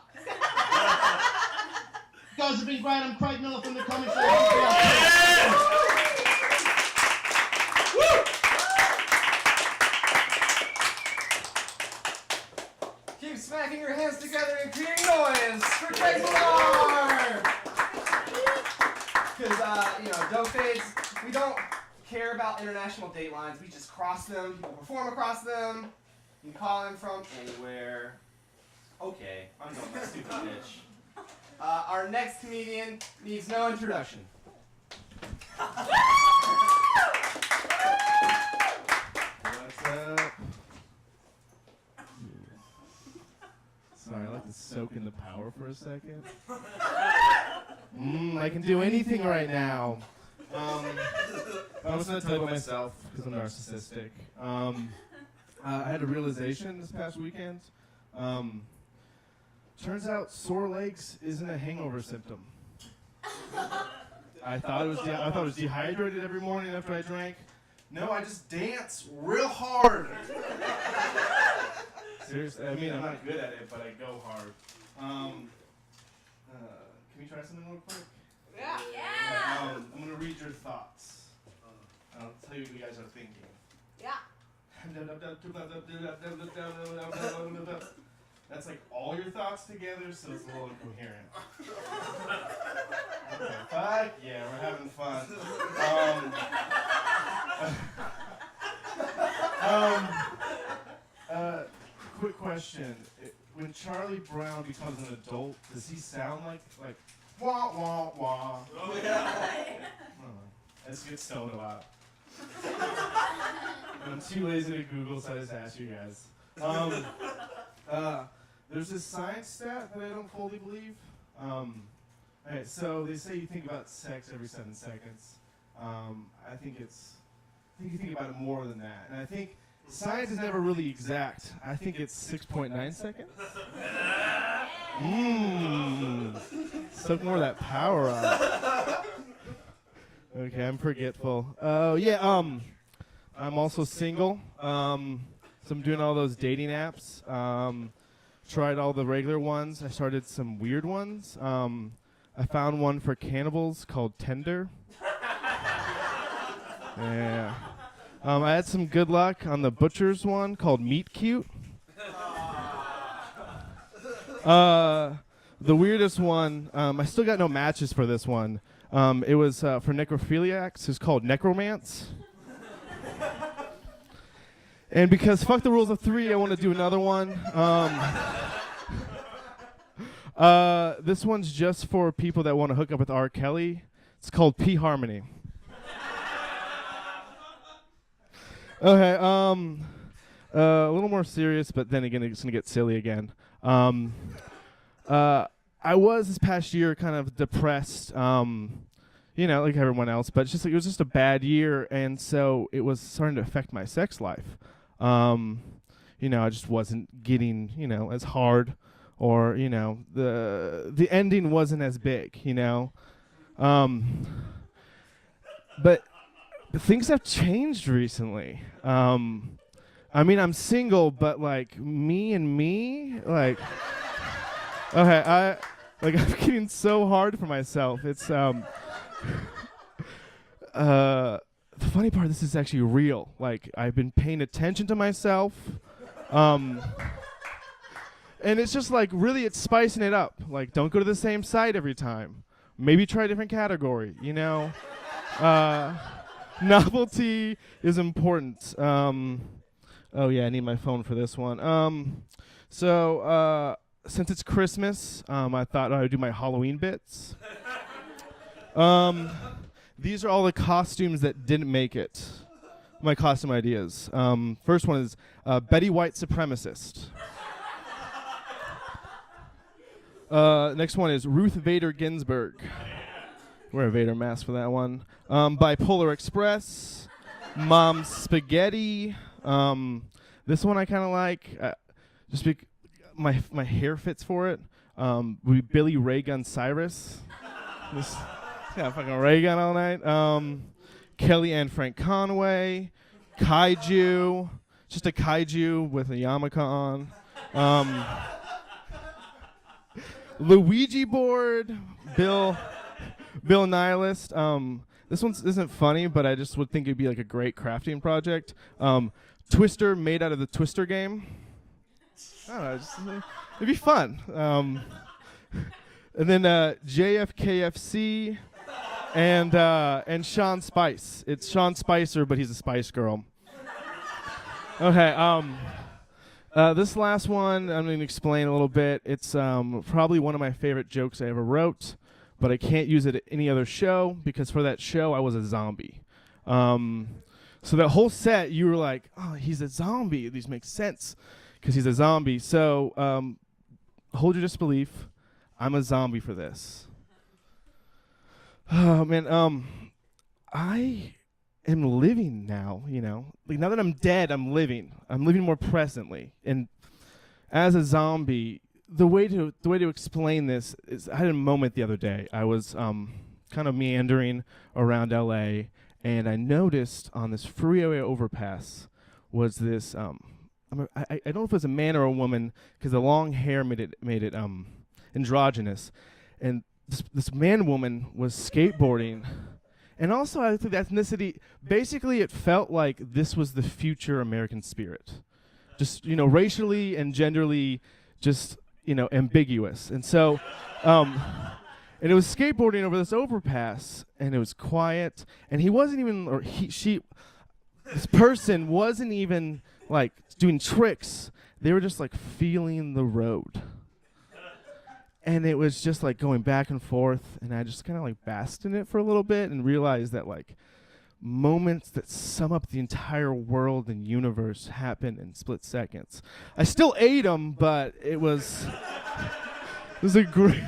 You guys have been great. I'm Craig Miller from the Comic Show. repeating noise for Craig Millar! Because, dope fades, we don't care about international date lines. We just cross them. People perform across them. You can call in from anywhere. Okay, I'm done with that stupid bitch. Our next comedian needs no introduction. What's up? Sorry, I like to soak in the power for a second. I can do anything right now. I'm just gonna tell you about myself because I'm narcissistic. I had a realization this past weekend. Turns out sore legs isn't a hangover symptom. I thought it was dehydrated every morning after I drank. No, I just dance real hard. Seriously, I mean, I'm not good at it, but I go hard. Can we try something real quick? Yeah. I'm gonna read your thoughts. I'll tell you what you guys are thinking. Yeah. That's like all your thoughts together, so it's a little incoherent. Okay, fuck yeah, we're having fun. Quick question: when Charlie Brown becomes an adult, does he sound like wah wah wah? Oh yeah. I just get stoned a lot. I'm too lazy to Google, so I just asked you guys. There's this science stat that I don't fully believe. Alright, so they say you think about sex every 7 seconds. I think you think about it more than that. And I think science is never really exact. I think it's 6.9 seconds. Soak more of that power up. Okay, I'm forgetful. I'm also single. So I'm doing all those dating apps. Tried all the regular ones. I started some weird ones. I found one for cannibals called Tender. Yeah. I had some good luck on the butcher's one called Meat Cute. The weirdest one, I still got no matches for this one. It was for necrophiliacs. It's called Necromance. And because fuck the rules of 3, I want to do another one. This one's just for people that want to hook up with R. Kelly. It's called P Harmony. Okay, a little more serious, but then again, it's gonna get silly again. I was this past year kind of depressed, like everyone else, but it was just a bad year, and so it was starting to affect my sex life. I just wasn't getting, as hard, or the ending wasn't as big, but things have changed recently. I'm single, but me, okay, I'm getting so hard for myself. It's the funny part, this is actually real. I've been paying attention to myself, and it's just really, it's spicing it up. Don't go to the same site every time. Maybe try a different category. Novelty is important. Oh yeah, I need my phone for this one. Since it's Christmas, I thought I would do my Halloween bits. These are all the costumes that didn't make it. My costume ideas. First one is Betty White supremacist. Next one is Ruth Bader Ginsburg. Wear a Vader mask for that one. Bipolar Express. Mom's Spaghetti. This one I kind of like. My hair fits for it. Would be Billy Ray Gun Cyrus. This got fucking Ray Gun all night. Kelly Ann Frank Conway. Kaiju. Just a kaiju with a yarmulke on. Luigi board. Bill Nihilist. This one isn't funny, but I just would think it'd be a great crafting project. Twister made out of the Twister game. I don't know. It'd be fun. And then JFKFC and Sean Spice. It's Sean Spicer, but he's a Spice Girl. Okay. This last one, I'm going to explain a little bit. It's probably one of my favorite jokes I ever wrote, but I can't use it at any other show because for that show I was a zombie. So that whole set, you were like, oh, he's a zombie. These make sense because he's a zombie. So hold your disbelief. I'm a zombie for this. Oh, man. I am living now, you know. Like, now that I'm dead, I'm living. I'm living more presently. And as a zombie, the way to explain this is I had a moment the other day. I was kind of meandering around LA, and I noticed on this freeway overpass was this I don't know if it was a man or a woman because the long hair made it androgynous, and this man woman was skateboarding, and also I think the ethnicity, basically it felt like this was the future American spirit, just, you know, racially and genderly, just, you know, ambiguous. And so and it was skateboarding over this overpass, and it was quiet, and he wasn't even, or this person wasn't even like doing tricks. They were just like feeling the road. And it was just like going back and forth, and I just kind of like basked in it for a little bit and realized that like moments that sum up the entire world and universe happen in split seconds. I still ate them, but it was a great.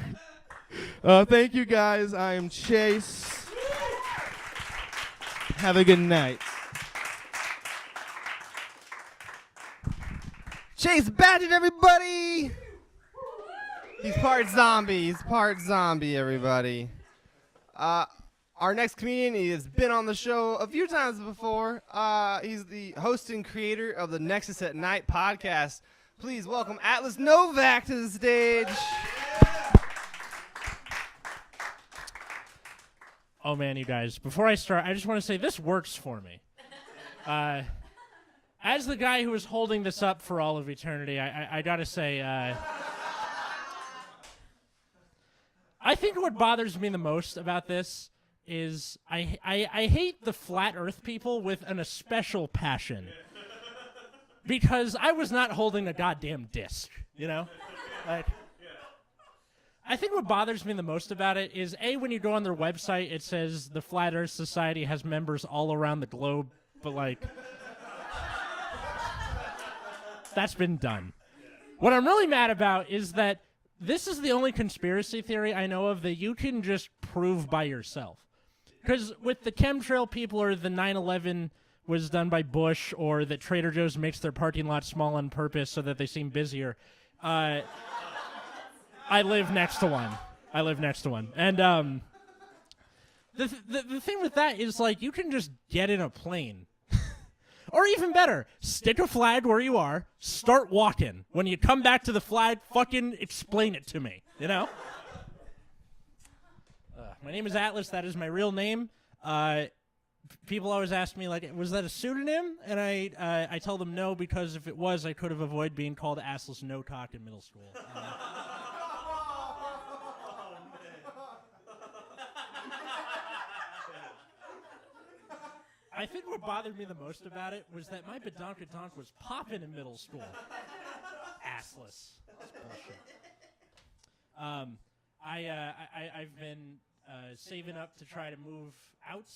Thank you guys. I am Chase. Have a good night. Chase Badgett, everybody! He's part zombie. He's part zombie, everybody. Our next comedian, he has been on the show a few times before. He's the host and creator of the Nexus at Night podcast. Please welcome Atlas Novak to the stage. Oh, man, you guys. Before I start, I just want to say this works for me. As the guy who was holding this up for all of eternity, I got to say, I think what bothers me the most about this is I hate the flat earth people with an especial passion. Because I was not holding a goddamn disc, you know? Like, I think what bothers me the most about it is, A, when you go on their website, it says the Flat Earth Society has members all around the globe, but, like, that's been done. What I'm really mad about is that this is the only conspiracy theory I know of that you can just prove by yourself. Because with the chemtrail people, or the 9/11 was done by Bush, or that Trader Joe's makes their parking lot small on purpose so that they seem busier, I live next to one. And the thing with that is, like, you can just get in a plane. Or even better, stick a flag where you are, start walking. When you come back to the flag, fucking explain it to me, you know? My name is Atlas. That is my real name. People always ask me, like, was that a pseudonym? And I tell them no, because if it was, I could have avoided being called Assless No Cock in middle school. I think what bothered me the most about it was that my badonkadonk was popping in middle school. Assless. That's bullshit. I've been saving up to try to move out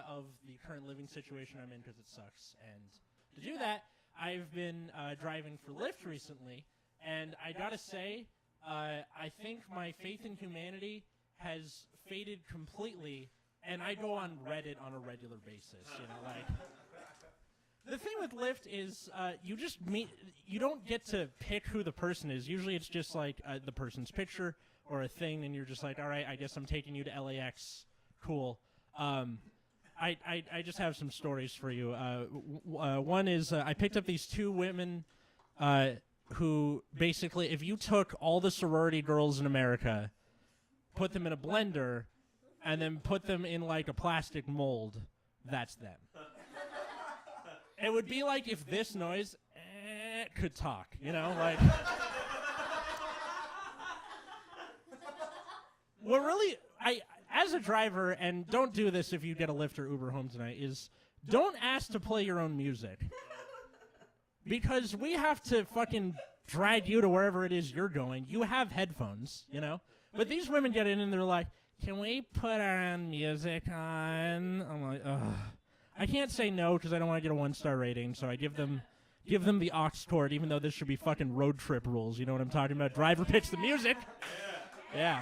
of the current living situation I'm in because it sucks. And to do that, I've been driving for Lyft recently, and I gotta say, I think my faith in humanity has faded completely. And I go on Reddit on a regular basis, you know, like. The thing with Lyft is you don't get to pick who the person is. Usually it's just like the person's picture or a thing, and you're just like, all right, I guess I'm taking you to LAX. Cool. I just have some stories for you. One is I picked up these two women who basically, if you took all the sorority girls in America, put them in a blender, and then put them in, like, a plastic mold, that's them. It would be like if this noise internet could talk, you know, like. What really, as a driver, and don't do this if you get a Lyft or Uber home tonight, is don't ask to play your own music. Because we have to fucking drag you to wherever it is you're going. You have headphones, you know? But these women get in and they're like, can we put our own music on? I'm like, ugh. I can't say no because I don't want to get a 1-star rating, so I give them the aux cord, even though this should be fucking road trip rules. You know what I'm talking about? Driver picks the music. Yeah.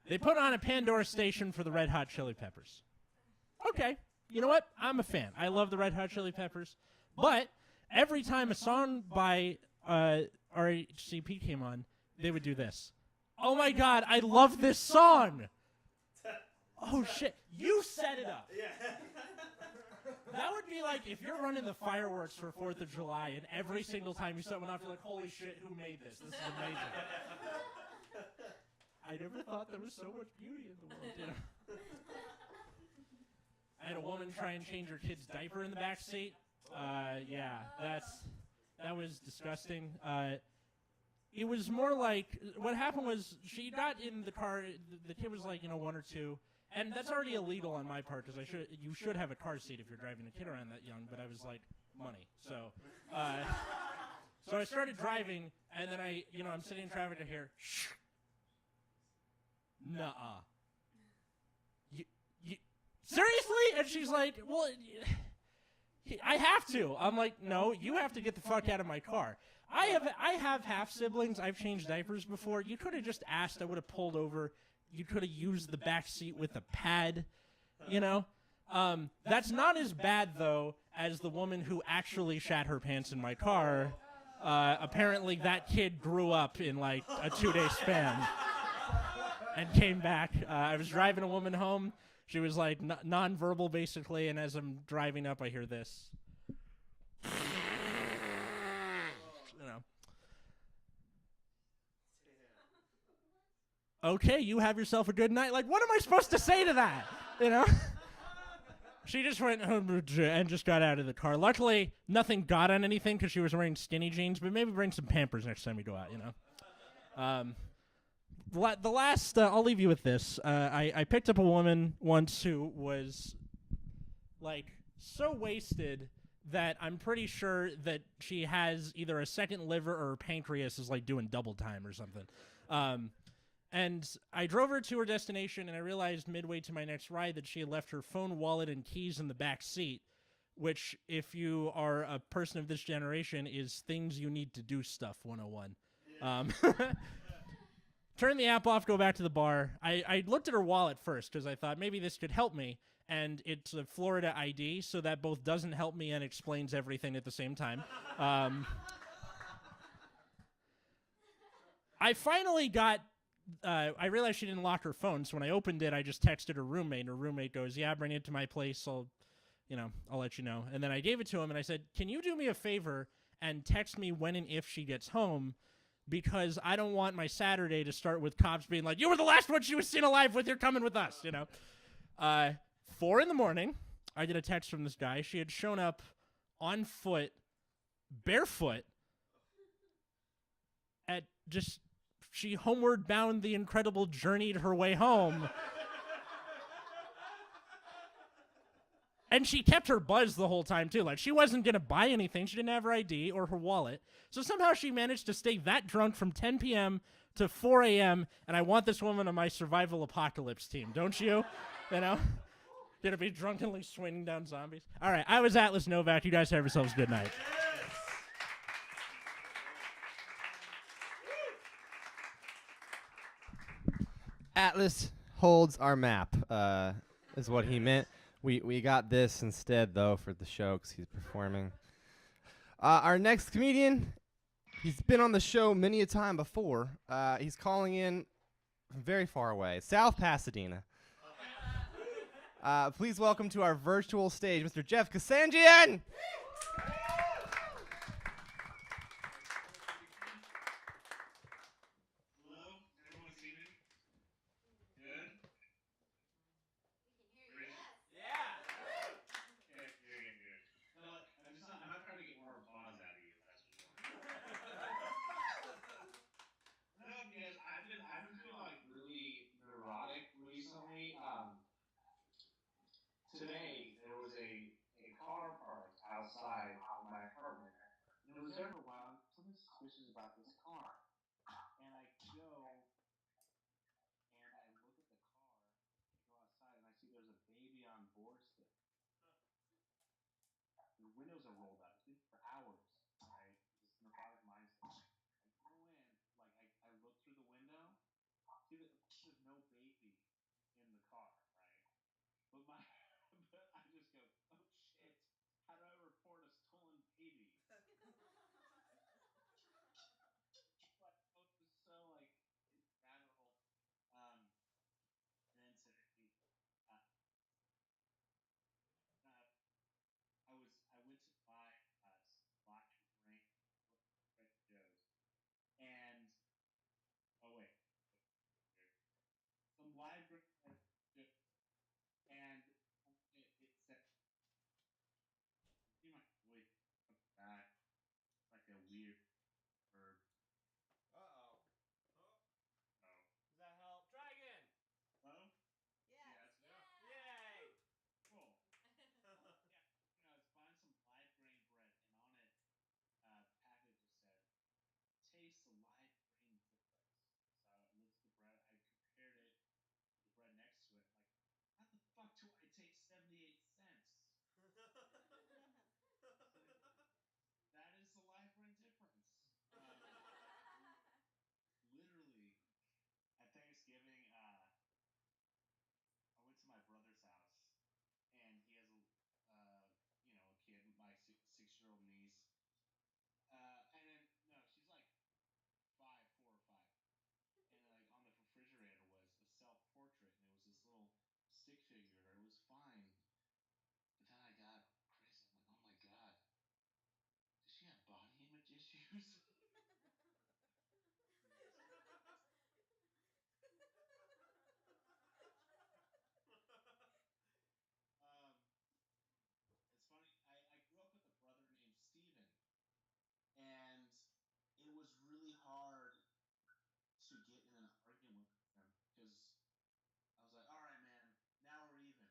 They put on a Pandora station for the Red Hot Chili Peppers. Okay. You know what? I'm a fan. I love the Red Hot Chili Peppers. But every time a song by RHCP came on, they would do this. Oh my God, I love this song. Oh shit, you set it up. That would be like if you're running the fireworks for 4th of July and every single time you set one off, you're like, holy shit, who made this? This is amazing. I never thought there was so much beauty in the world, you know? I had a woman try and change her kid's diaper in the back seat. Yeah, that was disgusting. It was more like, what happened was she got in the car, the kid was like, 1 or 2, and that's already illegal on my part because you should have a car seat if you're driving a kid around that young, but I was like, money. So I started driving, and then I'm sitting in traffic to hear, shh. Nuh-uh. You seriously? And she's like, well, I have to. I'm like, no, you have to get the fuck out of my car. I have half siblings. I've changed diapers before. You could have just asked. I would have pulled over. You could have used the back seat with a pad, you know? That's not as bad, though, as the woman who actually shat her pants in my car. Apparently that kid grew up in like a 2-day span. And came back. I was driving a woman home. She was like nonverbal, basically, and as I'm driving up, I hear this. You know. Okay, you have yourself a good night. Like, what am I supposed to say to that? You know? She just went and just got out of the car. Luckily, nothing got on anything because she was wearing skinny jeans, but maybe bring some Pampers next time you go out, you know? The last, I'll leave you with this. I picked up a woman once who was, like, so wasted that I'm pretty sure that she has either a second liver or her pancreas is, like, doing double time or something. And I drove her to her destination, and I realized midway to my next ride that she had left her phone, wallet, and keys in the back seat, which, if you are a person of this generation, is things you need to do stuff 101. Turn the app off, go back to the bar. I looked at her wallet first because I thought maybe this could help me, and it's a Florida ID, so that both doesn't help me and explains everything at the same time. I finally got... I realized she didn't lock her phone, so when I opened it, I just texted her roommate, and her roommate goes, yeah, bring it to my place, I'll let you know. And then I gave it to him, and I said, can you do me a favor and text me when and if she gets home? Because I don't want my Saturday to start with cops being like, you were the last one she was seen alive with, you're coming with us, you know? 4 a.m, I get a text from this guy. She had shown up on foot, barefoot, at just, she homeward bound the incredible journeyed her way home. And she kept her buzz the whole time, too. Like, she wasn't going to buy anything. She didn't have her ID or her wallet. So somehow she managed to stay that drunk from 10 p.m. to 4 a.m., and I want this woman on my survival apocalypse team, don't you? You know? Gonna be drunkenly swinging down zombies. All right, I was Atlas Novak. You guys have yourselves a good night. Atlas holds our map, is what he meant. We got this instead, though, for the show because he's performing. Our next comedian, he's been on the show many a time before. He's calling in from very far away, South Pasadena. Please welcome to our virtual stage, Mr. Jeff Kasanjian! it was there for a while. Something suspicious about this car, and I go and I look at the car. I go outside and I see there's a baby on board still. The windows are rolled up. It's been for hours. Right? Just in a product mindset. I go in, like I look through the window, see that there's no baby in the car, right? But I just go, oh shit! How do I report a stolen baby? Like, oh, it was so like in the rabbit hole. And then today, I went to buy live grain Trader Joe's, and oh wait, some live grain at Trader Joe's, and it said, see my voice back like a weird verb. Uh-oh. Oh. Does that help? Try again. Hello? Yes. Yay! Cool. Yeah, it's buying some live grain bread, and on it, package just said, taste the live grain difference. So I looked at the bread, I compared it to the bread next to it, like, how the fuck do I taste 78 cents? That is the live grain difference. Literally, at Thanksgiving, I went to my brother's house, and he has a kid, my 6-year-old niece. And then, no, she's like 4 or 5. And like on the refrigerator was a self-portrait, and it was this little stick figure. It was fine. But then I got crazy. I'm like, oh my god, does she have body image issues? It's funny. I grew up with a brother named Steven, and it was really hard to get in an argument with him because I was like, all right, man, now we're even.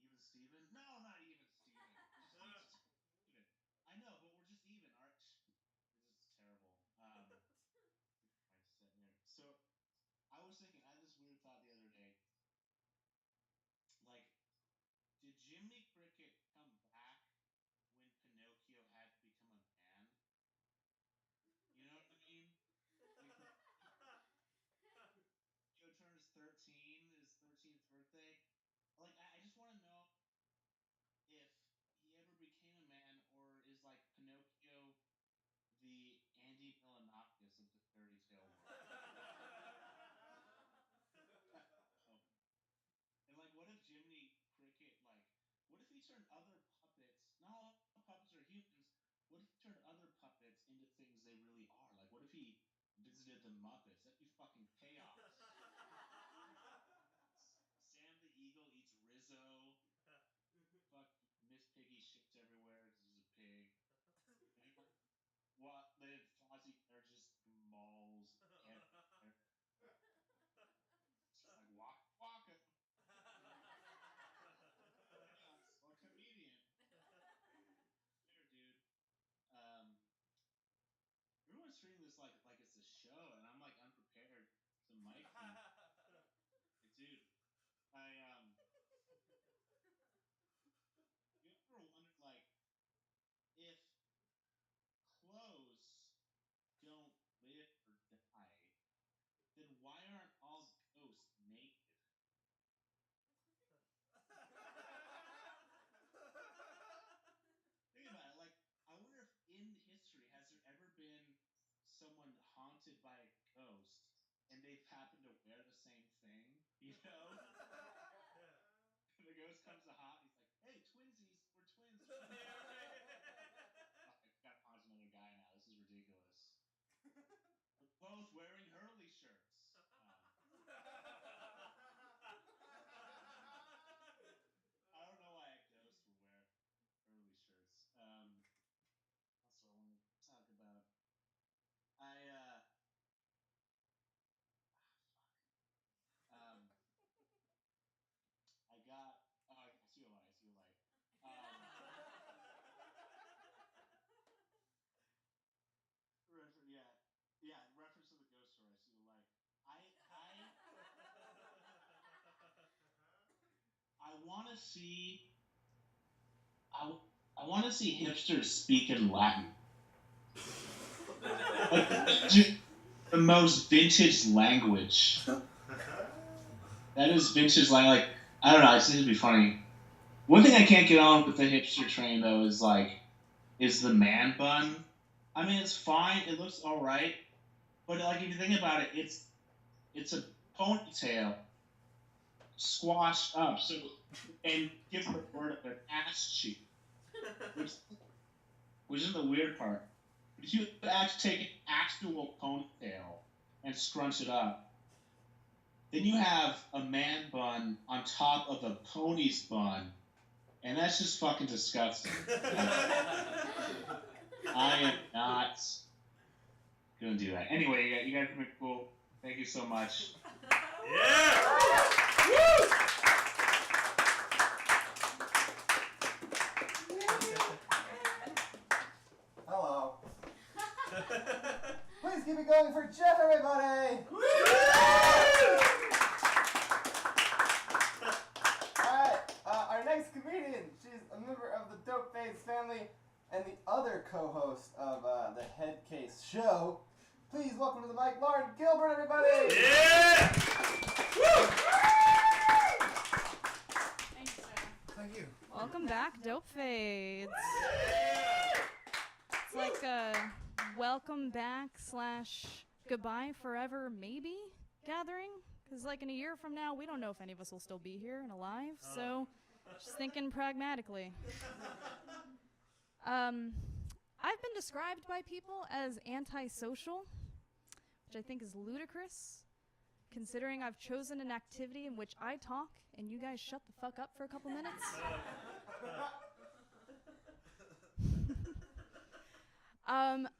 Even Steven? No, not even Steven. Just even. I know, but we're just even. All right. This is terrible. I'm sitting there. So I was thinking, I had this weird thought the other day. Like, did Jiminy Cricket come back when Pinocchio had to become a man? You know what I mean? Like, Pinocchio turns 13, his 13th birthday. Like, I just want to know if he ever became a man, or is, like, Pinocchio the Andy Milonakis of the fairy tale world? Oh. And, like, what if Jiminy Cricket, like, what if he turned other puppets, not all puppets are humans, what if he turned other puppets into things they really are? Like, what if he visited the Muppets? That'd be fucking chaos. Sam the Eagle eats Rizzo. Fuck, Miss Piggy shits everywhere because he's a pig. What? Then Fozzie Bear just mauls everywhere. Just like, Waka. Or a comedian. There, dude. Everyone's treating this like it's a show, and I'm like unprepared. It's a mic. Dude, you ever wondered, like, if clothes don't live or die, then why aren't all ghosts naked? Think about it. Like, I wonder if in history has there ever been someone haunted by a ghost and they've happened to wear the same thing? You know? The ghost comes to haunt and he's like, hey, twinsies, we're twins. I've got to haunt another guy now. This is ridiculous. We're both wearing Hurley shirts. I don't know why a ghost would wear Hurley shirts. That's what I want to talk about. I got. I see why. want to see. I want to see hipsters speak in Latin. Like, the most vintage language. That is vintage language. Like, I don't know. I just think it'd be funny. One thing I can't get on with the hipster train though is the man bun. I mean, it's fine. It looks all right, but like if you think about it, it's a ponytail squashed up, so and give the word of an ass cheek, which is the weird part. But if you actually take an actual ponytail and scrunch it up, then you have a man bun on top of a pony's bun, and that's just fucking disgusting. I am not gonna do that. Anyway, you guys have been cool. Thank you so much. Yeah! Woo! Hello. Please keep it going for Jeff, everybody! Alright, our next comedian, she's a member of the Dope Phase family and the other co-host of the Head Case show. Please welcome to the mic, Lauren Gilbert, everybody! Yeah! Woo! Thank you. Welcome back, Dope Fades. It's like a welcome back / goodbye forever maybe gathering. Because like in a year from now, we don't know if any of us will still be here and alive. So just thinking pragmatically. I've been described by people as antisocial, which I think is ludicrous, considering I've chosen an activity in which I talk and you guys shut the fuck up for a couple minutes.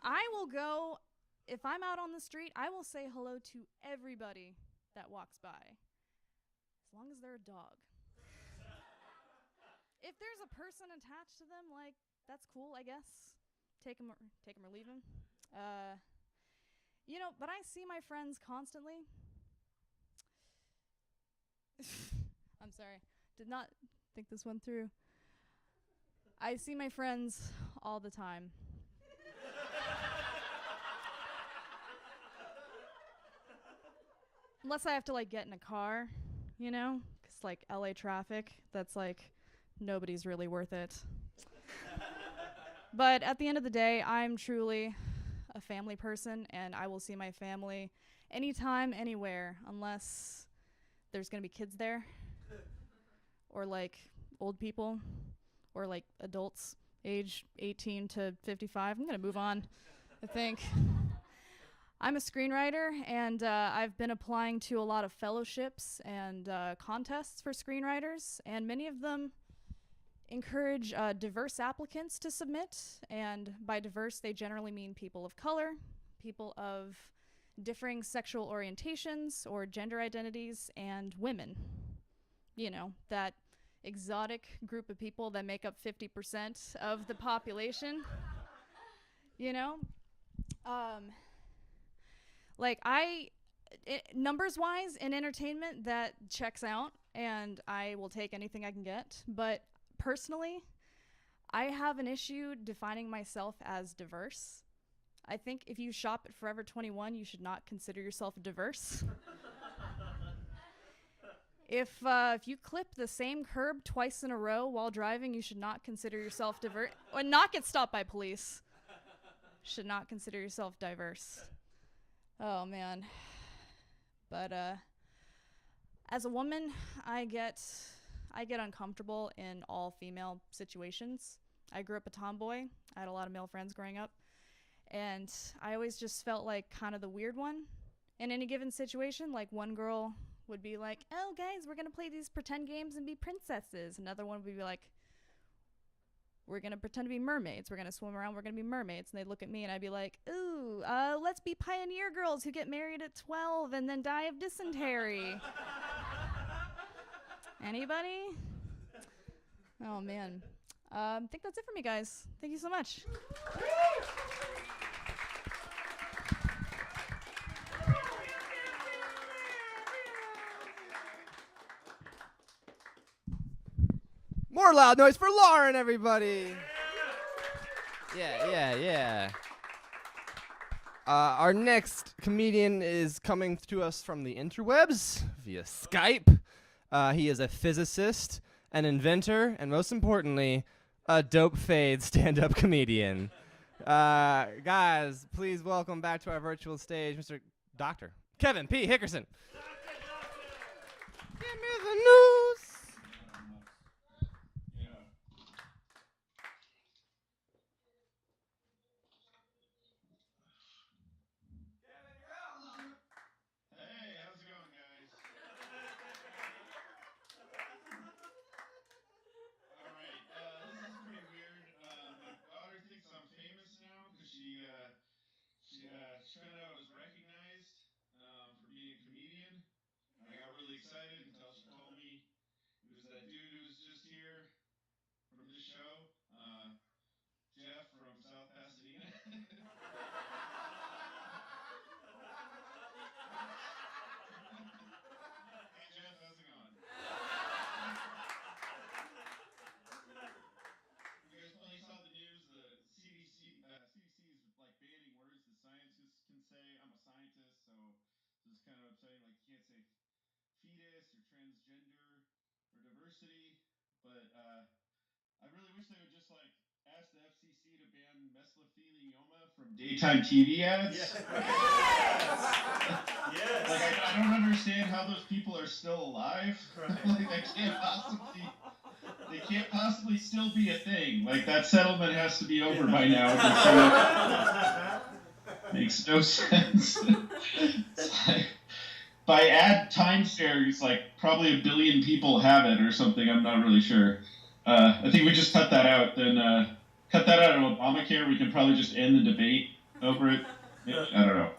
I will go, if I'm out on the street, I will say hello to everybody that walks by, as long as they're a dog. If there's a person attached to them, like, that's cool, I guess. Take them or leave them. But I see my friends constantly. I'm sorry. Did not think this one through. I see my friends all the time. Unless I have to, get in a car, Because, LA traffic, that's, nobody's really worth it. But at the end of the day, I'm truly a family person, and I will see my family anytime, anywhere, unless there's going to be kids there, or, old people, or, adults age 18 to 55. I'm going to move on, I think. I'm a screenwriter, and I've been applying to a lot of fellowships and contests for screenwriters, and many of them encourage diverse applicants to submit, and by diverse they generally mean people of color, people of differing sexual orientations or gender identities, and women. That exotic group of people that make up 50% of the population. Numbers-wise, in entertainment, that checks out, and I will take anything I can get, but personally, I have an issue defining myself as diverse. I think if you shop at Forever 21, you should not consider yourself diverse. If you clip the same curb twice in a row while driving, you should not consider yourself diverse. Or not get stopped by police. Should not consider yourself diverse. Oh, man. But as a woman, I get uncomfortable in all female situations. I grew up a tomboy. I had a lot of male friends growing up. And I always just felt like kind of the weird one in any given situation. Like one girl would be like, oh guys, we're going to play these pretend games and be princesses. Another one would be like, we're going to pretend to be mermaids. We're going to swim around. We're going to be mermaids. And they'd look at me and I'd be like, ooh, let's be pioneer girls who get married at 12 and then die of dysentery. Anybody? Oh, man. I think that's it for me, guys. Thank you so much. more loud noise for Lauren, everybody. Yeah. Our next comedian is coming to us from the interwebs via Skype. He is a physicist, an inventor, and most importantly, a dope fade stand-up comedian. Guys, please welcome back to our virtual stage, Mr. Dr. Kevin P. Hickerson. Give me the news. Hey, how's it going, guys? Alright, this is pretty weird. My daughter thinks I'm famous now because she found out I was recognized for being a comedian. And I got really excited until she told me it was that dude who was just here from this show, Jeff from South Pasadena. Hey Jeff, how's it going? You guys probably saw the news. The CDC is like banning words that scientists can say. I'm a scientist, so it's kind of upsetting. Like you can't say fetus or transgender or diversity. But I really wish they would just like ask the FCC to ban mesothelioma from daytime TV ads. Yes. Like I don't understand how those people are still alive. Right. Like they can't possibly still be a thing. Like that settlement has to be over by now. Makes no sense. Like, by ad time series, like probably 1 billion people have it or something. I'm not really sure. I think we just cut that out. Then cut that out of Obamacare. We can probably just end the debate over it. I don't know.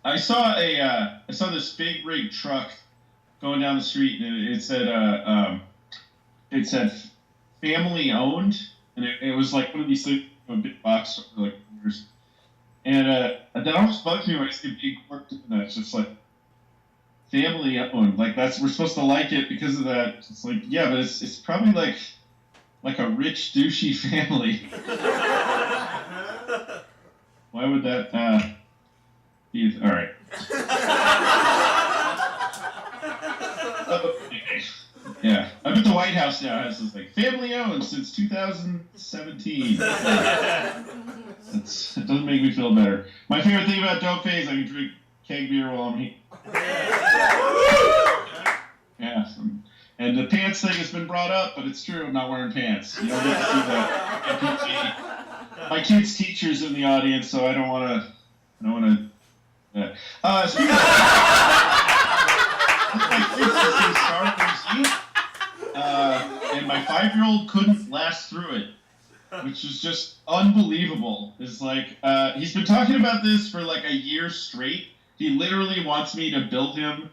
I saw this big rig truck going down the street, and it said family owned, and it was like one of these things, a big box for like years. And that almost bugs me when I see big corp doing that. It's just like family owned, like we're supposed to like it because of that. It's like, yeah, but it's probably like a rich douchey family. Why would that be? All right. Yeah, I'm at the White House now. It says like family owned since 2017. It doesn't make me feel better. My favorite thing about dope phase, I can drink keg beer while I'm here. Yeah, and the pants thing has been brought up, but it's true. I'm not wearing pants. You don't get to see that. My kid's teacher's in the audience, so I don't want to. Speaking of, and my 5-year-old couldn't last through it, which is just unbelievable. It's like he's been talking about this for like a year straight. He literally wants me to build him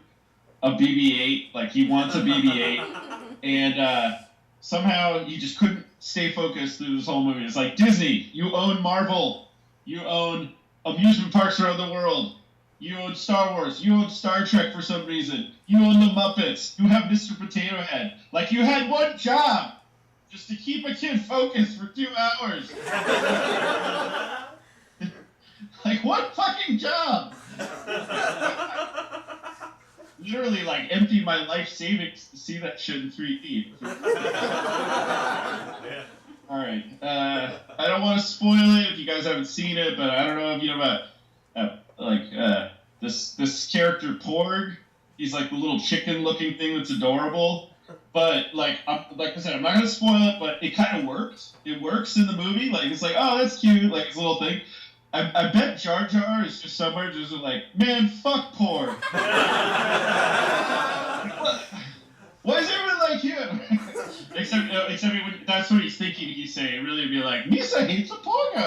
a BB-8, like he wants a BB-8, and somehow he just couldn't stay focused through this whole movie. It's like, Disney, you own Marvel, you own amusement parks around the world, you own Star Wars, you own Star Trek for some reason, you own the Muppets, you have Mr. Potato Head. Like, you had one job, just to keep a kid focused for 2 hours. Like, what fucking job? Literally, like, empty my life savings to see that shit in 3D. Yeah. All right. I don't want to spoil it if you guys haven't seen it, but I don't know if you know about this character Porg. He's like the little chicken-looking thing that's adorable. But like I said, I'm not gonna spoil it, but it kind of works. It works in the movie. Like it's like, oh, that's cute, like this little thing. I bet Jar Jar is just somewhere just like, man, fuck Porg. Why is everyone like him? except that's what he's thinking. He's saying it really would be like, Misa hates a Porgo.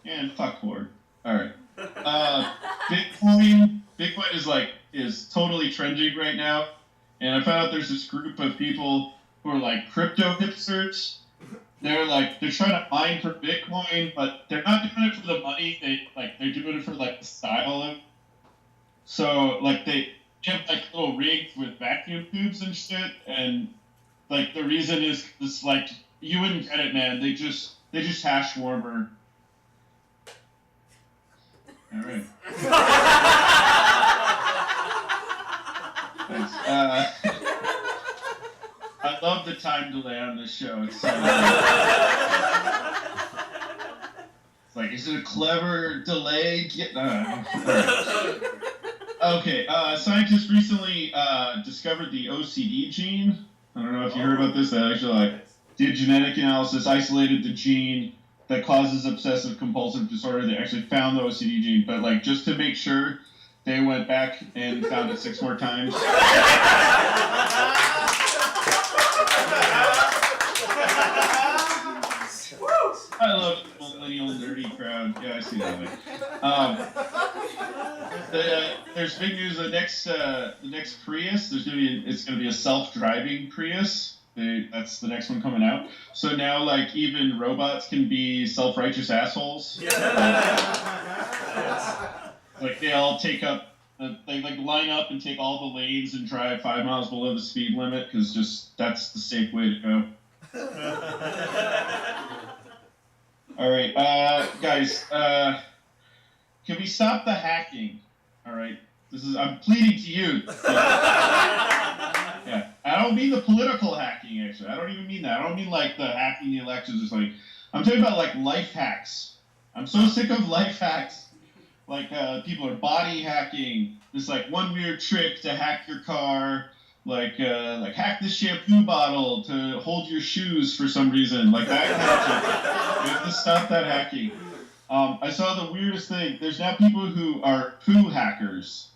And fuck Porg. All right. Bitcoin is totally trending right now, and I found out there's this group of people who are like crypto hipsters. They're trying to mine for Bitcoin, but they're not doing it for the money. They're doing it for like the style of. So like they kept like little rigs with vacuum tubes and shit, and like the reason is this like you wouldn't get it, man. They just hash warmer. All right. Thanks. I love the time delay on this show. It's like, is it a clever delay? Okay, scientists recently discovered the OCD gene. I don't know if you heard about this. They actually did genetic analysis, isolated the gene that causes obsessive compulsive disorder. They actually found the OCD gene, but just to make sure, they went back and found it 6 more times. I love the millennial nerdy crowd. Yeah, I see that. There's big news. The next Prius, it's gonna be a self-driving Prius. That's the next one coming out. So now, even robots can be self-righteous assholes. They all take up. They line up and take all the lanes and drive 5 miles below the speed limit because that's the safe way to go. All right, guys, can we stop the hacking? All right, I'm pleading to you. Yeah, I don't mean the political hacking, actually. I don't even mean that. I don't mean the hacking the elections. I'm talking about life hacks. I'm so sick of life hacks. People are body hacking. This one weird trick to hack your car. Hack the shampoo bottle to hold your shoes for some reason, that kind of shit. We have to stop that hacking. I saw the weirdest thing. There's now people who are poo hackers.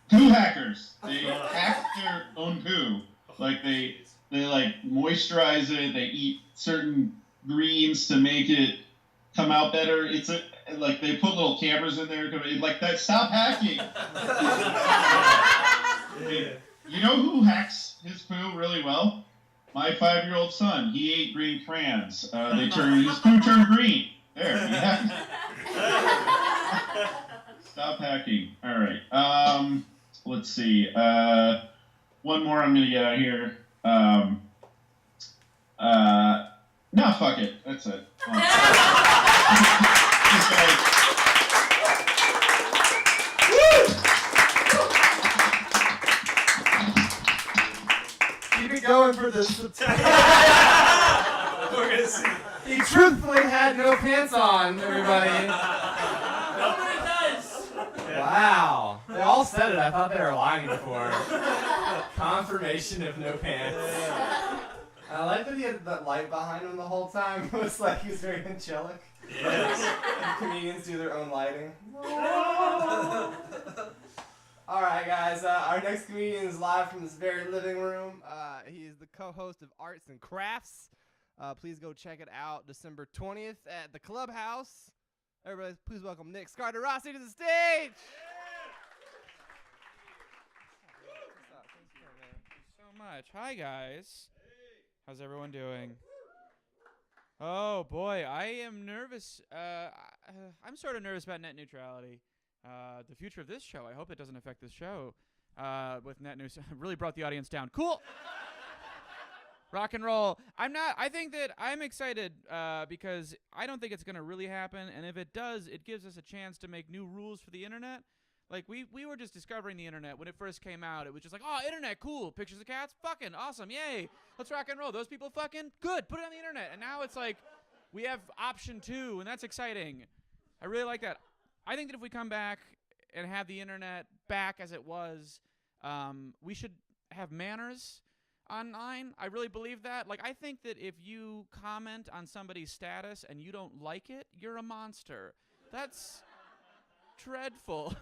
Poo hackers. They hack their own poo. They moisturize it. They eat certain greens to make it come out better. It's they put little cameras in there. That. Stop hacking. You know who hacks his poo really well? My 5-year-old son. He ate green crayons. His poo turned green. There. Yeah. Stop hacking. All right. Let's see. One more. I'm gonna get out of here. No, fuck it. That's it. Keep it going for this. We're gonna see. He truthfully had no pants on, everybody. Nobody does. Wow. They all said it. I thought they were lying before. Confirmation of no pants. I like that he had that light behind him the whole time. It was he was very angelic. Yes. Comedians do their own lighting. Alright, guys. Our next comedian is live from this very living room. He is the co-host of Arts and Crafts. Please go check it out December 20th at the Clubhouse. Everybody, please welcome Nick Scardarossi to the stage. Thank you so much. Hi, guys. How's everyone doing? Oh, boy, I am nervous. I'm sort of nervous about net neutrality. The future of this show. I hope it doesn't affect this show. With net news, really brought the audience down. Cool. Rock and roll. I think that I'm excited because I don't think it's going to really happen. And if it does, it gives us a chance to make new rules for the internet. We were just discovering the internet when it first came out. It was just oh, internet, cool. Pictures of cats, fucking awesome. Yay. Let's rock and roll. Those people fucking good. Put it on the internet. And now it's we have option 2, and that's exciting. I really like that. I think that if we come back and have the internet back as it was, we should have manners online. I really believe that. I think that if you comment on somebody's status and you don't like it, you're a monster. That's dreadful.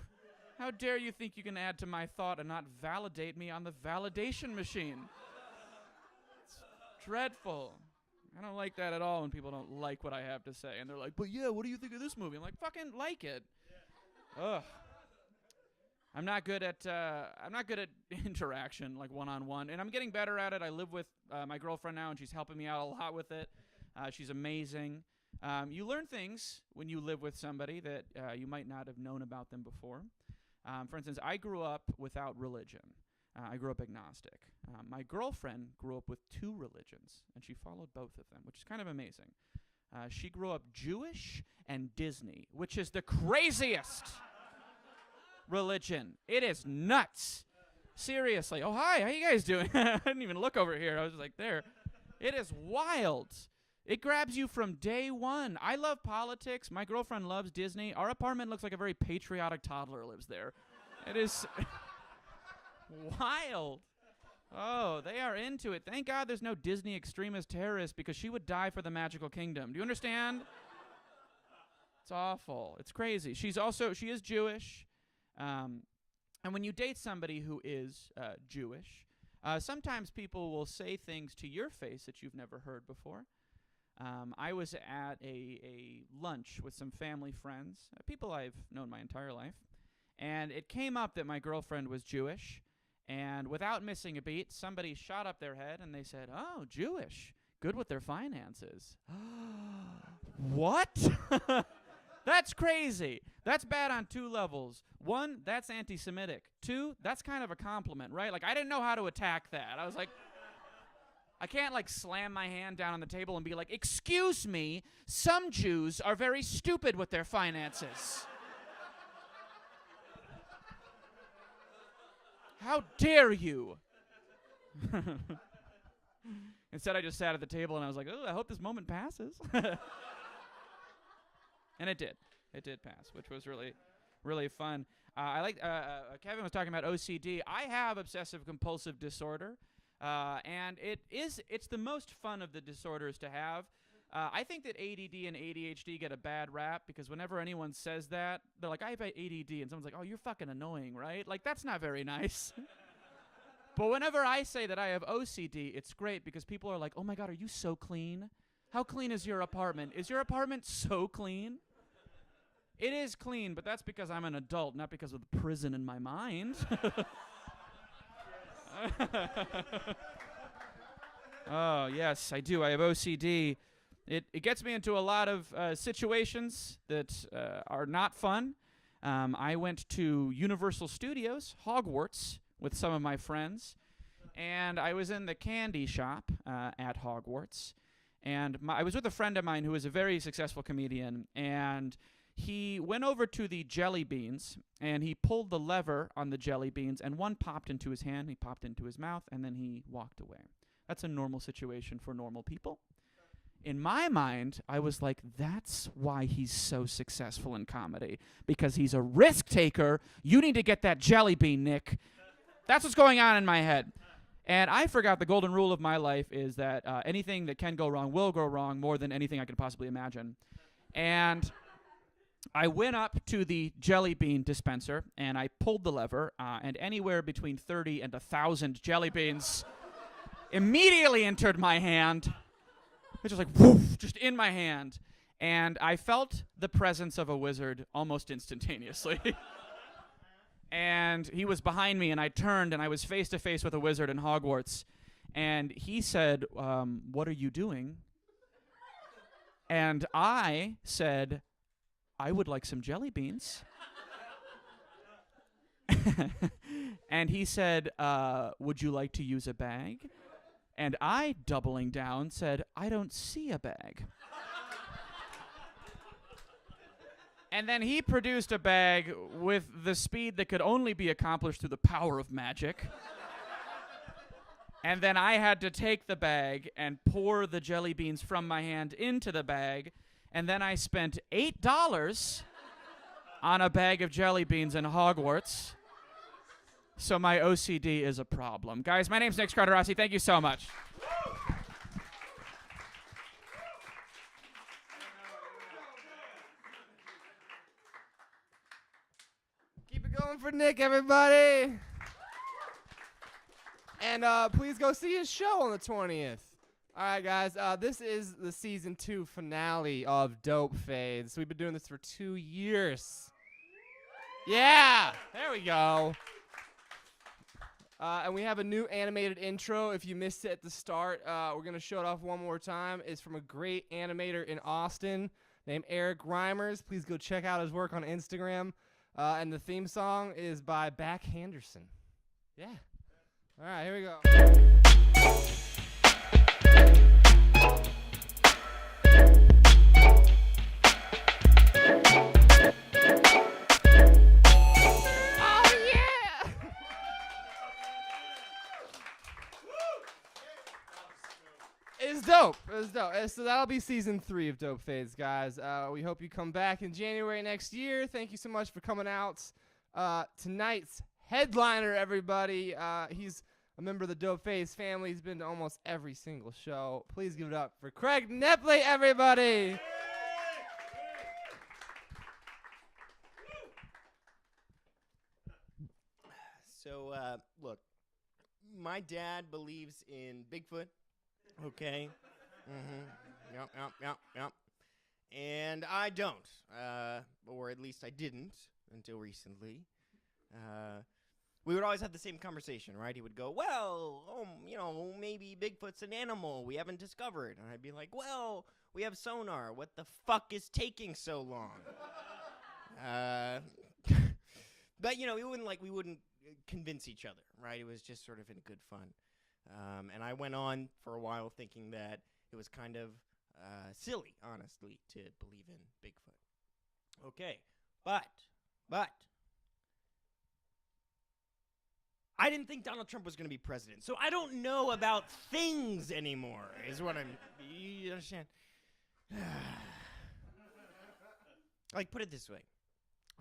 How dare you think you can add to my thought and not validate me on the validation machine? It's dreadful. I don't like that at all when people don't like what I have to say. And they're like, but yeah, what do you think of this movie? I'm like, fucking like it. Ugh. I'm not good at interaction, one-on-one. And I'm getting better at it. I live with my girlfriend now, and she's helping me out a lot with it. She's amazing. You learn things when you live with somebody that you might not have known about them before. For instance, I grew up without religion. I grew up agnostic. My girlfriend grew up with 2 religions, and she followed both of them, which is kind of amazing. She grew up Jewish and Disney, which is the craziest religion. It is nuts. Seriously. Oh, hi. How you guys doing? I didn't even look over here. I was like, there. It is wild. It grabs you from day one. I love politics. My girlfriend loves Disney. Our apartment looks like a very patriotic toddler lives there. It is wild. Oh, they are into it. Thank God there's no Disney extremist terrorist because she would die for the magical kingdom. Do you understand? It's awful. It's crazy. She is Jewish. And when you date somebody who is Jewish, sometimes people will say things to your face that you've never heard before. I was at a lunch with some family friends, people I've known my entire life, and it came up that my girlfriend was Jewish, and without missing a beat, somebody shot up their head and they said, "Oh, Jewish, good with their finances." What? That's crazy. That's bad on 2 levels. 1, that's anti-Semitic. 2, that's kind of a compliment, right? Like, I didn't know how to attack that. I was like, I can't, like, slam my hand down on the table and be like, "Excuse me, some Jews are very stupid with their finances. How dare you?" Instead, I just sat at the table and I was like, "Oh, I hope this moment passes." And it did. It did pass, which was really, really fun. Kevin was talking about OCD. I have obsessive compulsive disorder, and it's the most fun of the disorders to have. I think that ADD and ADHD get a bad rap because whenever anyone says that, they're like, "I have ADD," and someone's like, "Oh, you're fucking annoying, right?" Like, that's not very nice. But whenever I say that I have OCD, it's great because people are like, "Oh my God, are you so clean? How clean is your apartment? Is your apartment so clean?" It is clean, but that's because I'm an adult, not because of the prison in my mind. Oh, yes, I do. I have OCD. It gets me into a lot of situations that are not fun. I went to Universal Studios, Hogwarts, with some of my friends, and I was in the candy shop at Hogwarts, and I was with a friend of mine who is a very successful comedian, and he went over to the jelly beans, and he pulled the lever on the jelly beans, and one popped into his hand, he popped into his mouth, and then he walked away. That's a normal situation for normal people. In my mind, I was like, that's why he's so successful in comedy, because he's a risk taker. You need to get that jelly bean, Nick. That's what's going on in my head. And I forgot the golden rule of my life is that anything that can go wrong will go wrong more than anything I could possibly imagine. And I went up to the jelly bean dispenser, and I pulled the lever, and anywhere between 30 and 1,000 jelly beans immediately entered my hand. It was like, woof, just in my hand. And I felt the presence of a wizard almost instantaneously. And he was behind me, and I turned, and I was face to face with a wizard in Hogwarts. And he said, "What are you doing?" And I said, "I would like some jelly beans." And he said, "Would you like to use a bag?" And I, doubling down, said, "I don't see a bag." And then he produced a bag with the speed that could only be accomplished through the power of magic. And then I had to take the bag and pour the jelly beans from my hand into the bag. And then I spent $8 on a bag of jelly beans in Hogwarts. So my OCD is a problem. Guys, my name's Nick Scardarossi. Thank you so much. Keep it going for Nick, everybody. And please go see his show on the 20th. All right, guys. This is the season 2 finale of Dope Fades. We've been doing this for 2 years. Yeah, there we go. And we have a new animated intro. If you missed it at the start, we're going to show it off one more time. It's from a great animator in Austin named Eric Reimers. Please go check out his work on Instagram. And the theme song is by Back Henderson. Yeah. All right, here we go. It's dope. It's dope. So that'll be season 3 of Dope Fades, guys. We hope you come back in January next year. Thank you so much for coming out. Tonight's headliner, everybody. He's a member of the Dope Fades family. He's been to almost every single show. Please give it up for Craig Nepley, everybody. So, look, my dad believes in Bigfoot. Okay. Yep. And I don't. Or at least I didn't until recently. We would always have the same conversation, right? He would go, well, maybe Bigfoot's an animal we haven't discovered. And I'd be like, well, we have sonar. What the fuck is taking so long? But, we wouldn't convince each other, right? It was just sort of in good fun. And I went on for a while thinking that it was kind of silly, honestly, to believe in Bigfoot. Okay, but I didn't think Donald Trump was going to be president, so I don't know about things anymore, is what you understand? Like, put it this way.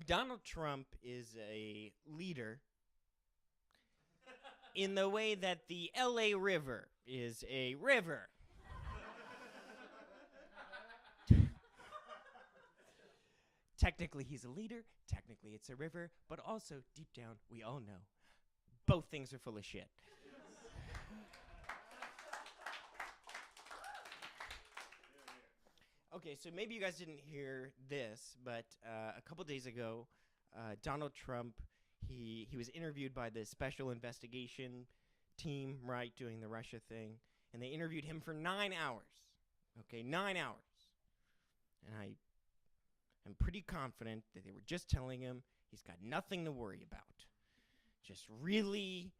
Donald Trump is a leader in the way that the LA River is a river. Technically, he's a leader. Technically, it's a river. But also, deep down, we all know both things are full of shit. Okay, so maybe you guys didn't hear this, but a couple days ago, Donald Trump, he was interviewed by the special investigation team, right, doing the Russia thing, and they interviewed him for 9 hours. Okay, 9 hours. And I am pretty confident that they were just telling him he's got nothing to worry about. Just really,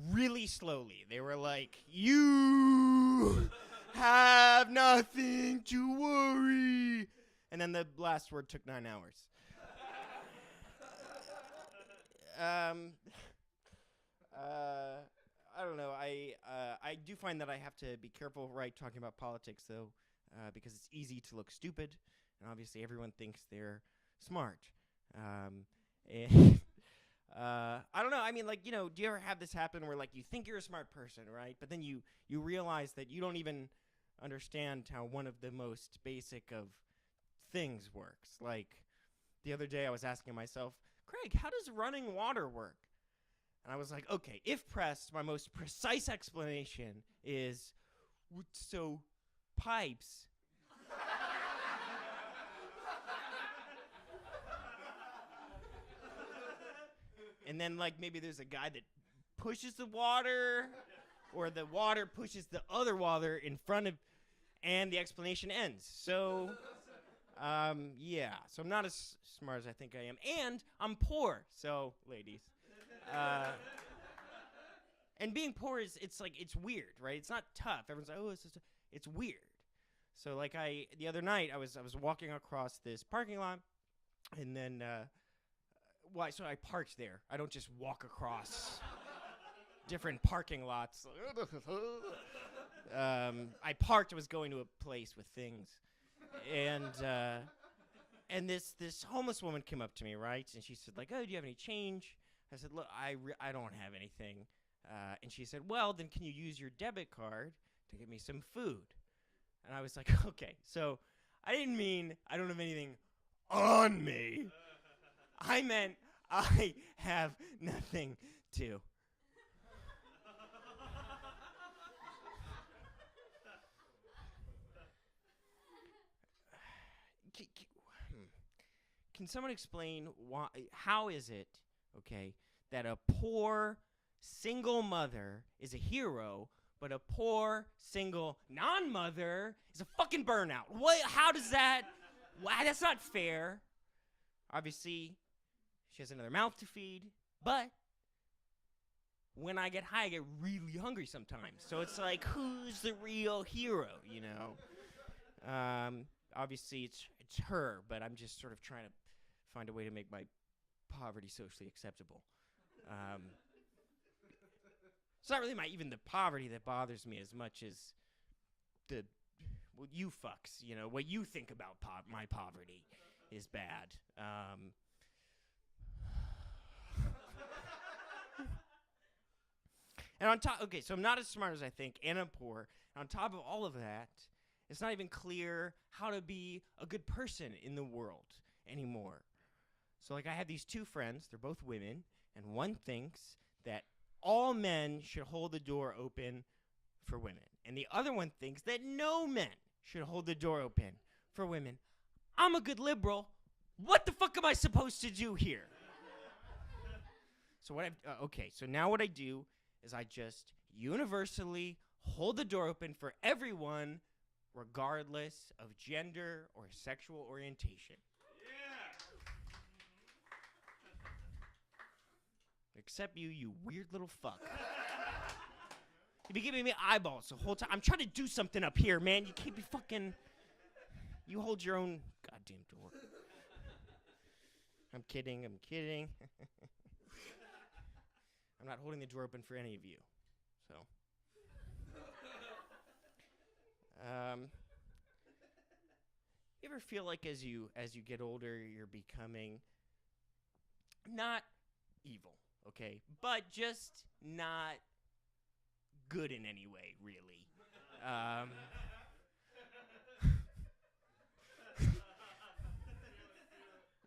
really slowly. They were like, you have nothing to worry. And then the last word took 9 hours. I don't know. I do find that I have to be careful, right, talking about politics, though, because it's easy to look stupid, and obviously everyone thinks they're smart. And I don't know. I mean, do you ever have this happen where, you think you're a smart person, right? But then you realize that you don't even understand how one of the most basic of things works. Like, the other day I was asking myself, Craig, how does running water work? And I was like, okay, if pressed, my most precise explanation is, so pipes. And then, maybe there's a guy that pushes the water, or the water pushes the other water in front of, and the explanation ends. So, yeah. So I'm not as smart as I think I am. And I'm poor. So, ladies. And being poor it's weird, right? It's not tough. Everyone's like, oh, it's weird. So, the other night, I was walking across this parking lot, and then, so I parked there. I don't just walk across different parking lots. I parked. I was going to a place with things, and this homeless woman came up to me, right? And she said, oh, do you have any change? I said, look, I don't have anything. And she said, well, then can you use your debit card to get me some food? And I was like, okay. So I didn't mean I don't have anything on me. I meant I have nothing to. Can someone explain how is it, okay, that a poor single mother is a hero, but a poor single non-mother is a fucking burnout? What? How does that? That's not fair. Obviously, She has another mouth to feed. But when I get high, I get really hungry sometimes. So it's like, who's the real hero, you know? Obviously, it's her, but I'm just sort of trying to find a way to make my poverty socially acceptable. It's not really even the poverty that bothers me as much as you fucks, you know, what you think about my poverty is bad. And on top, okay, so I'm not as smart as I think, and I'm poor. And on top of all of that, it's not even clear how to be a good person in the world anymore. So, like, I have these two friends. They're both women, and one thinks that all men should hold the door open for women. And the other one thinks that no men should hold the door open for women. I'm a good liberal. What the fuck am I supposed to do here? So so now what I do is I just universally hold the door open for everyone, regardless of gender or sexual orientation. Except you weird little fuck. You've been giving me eyeballs the whole time. I'm trying to do something up here, man. You can't be fucking... You hold your own goddamn door. I'm kidding. I'm not holding the door open for any of you. So. You ever feel like as you get older, you're becoming not evil, okay, but just not good in any way, really?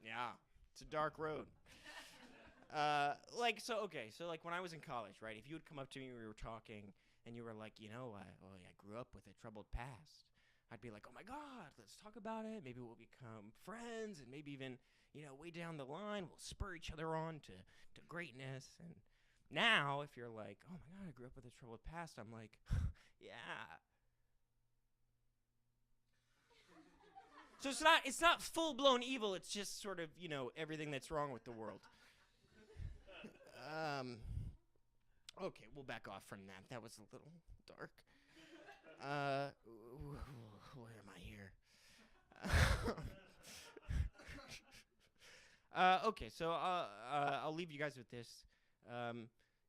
Yeah, it's a dark road. So when I was in college, right, if you would come up to me and we were talking and you were like, you know, I grew up with a troubled past, I'd be like, oh my God, let's talk about it. Maybe we'll become friends, and maybe even, you know, way down the line, we'll spur each other on to greatness. And now, if you're like, oh my God, I grew up with a troubled past, I'm like, yeah. So it's not full-blown evil, it's just sort of, you know, everything that's wrong with the world. Okay, we'll back off from that. That was a little dark. Where am I here? Okay, so I'll leave you guys with this.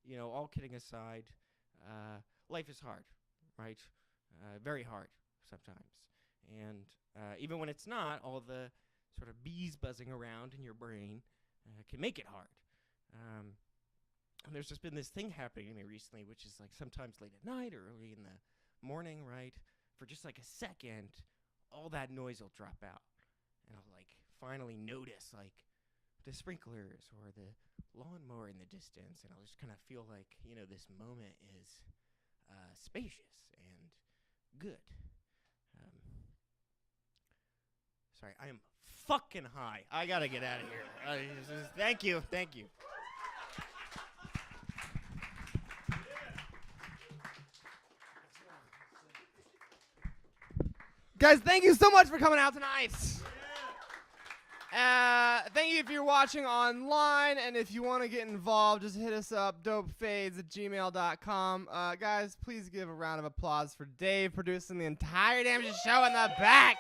You know, all kidding aside, life is hard, right? Very hard sometimes. And even when it's not, all the sort of bees buzzing around in your brain can make it hard. And there's just been this thing happening to me recently, which is like sometimes late at night or early in the morning, right? For just like a second, all that noise will drop out. And I'll like finally notice like the sprinklers or the lawnmower in the distance. And I'll just kind of feel like, you know, this moment is spacious and good. Sorry, I am fucking high. I gotta get out of here. Thank you. Guys, thank you so much for coming out tonight. Thank you if you're watching online, and if you want to get involved, just hit us up, dopefades@gmail.com. Guys, please give a round of applause for Dave producing the entire damn show in the back.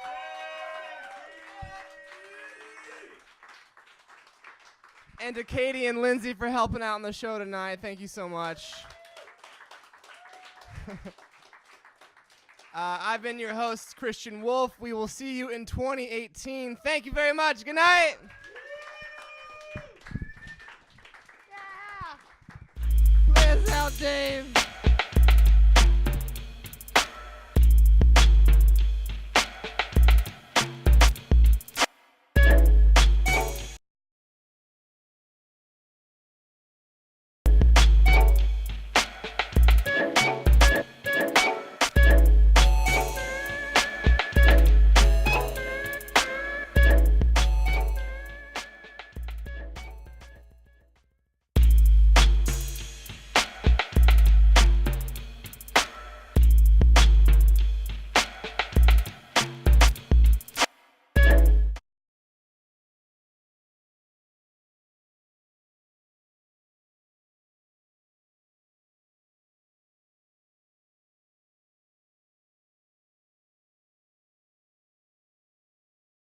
And to Katie and Lindsay for helping out on the show tonight. Thank you so much. I've been your host, Christian Wolf. We will see you in 2018. Thank you very much. Good night. Yeah. Play us out, Dave.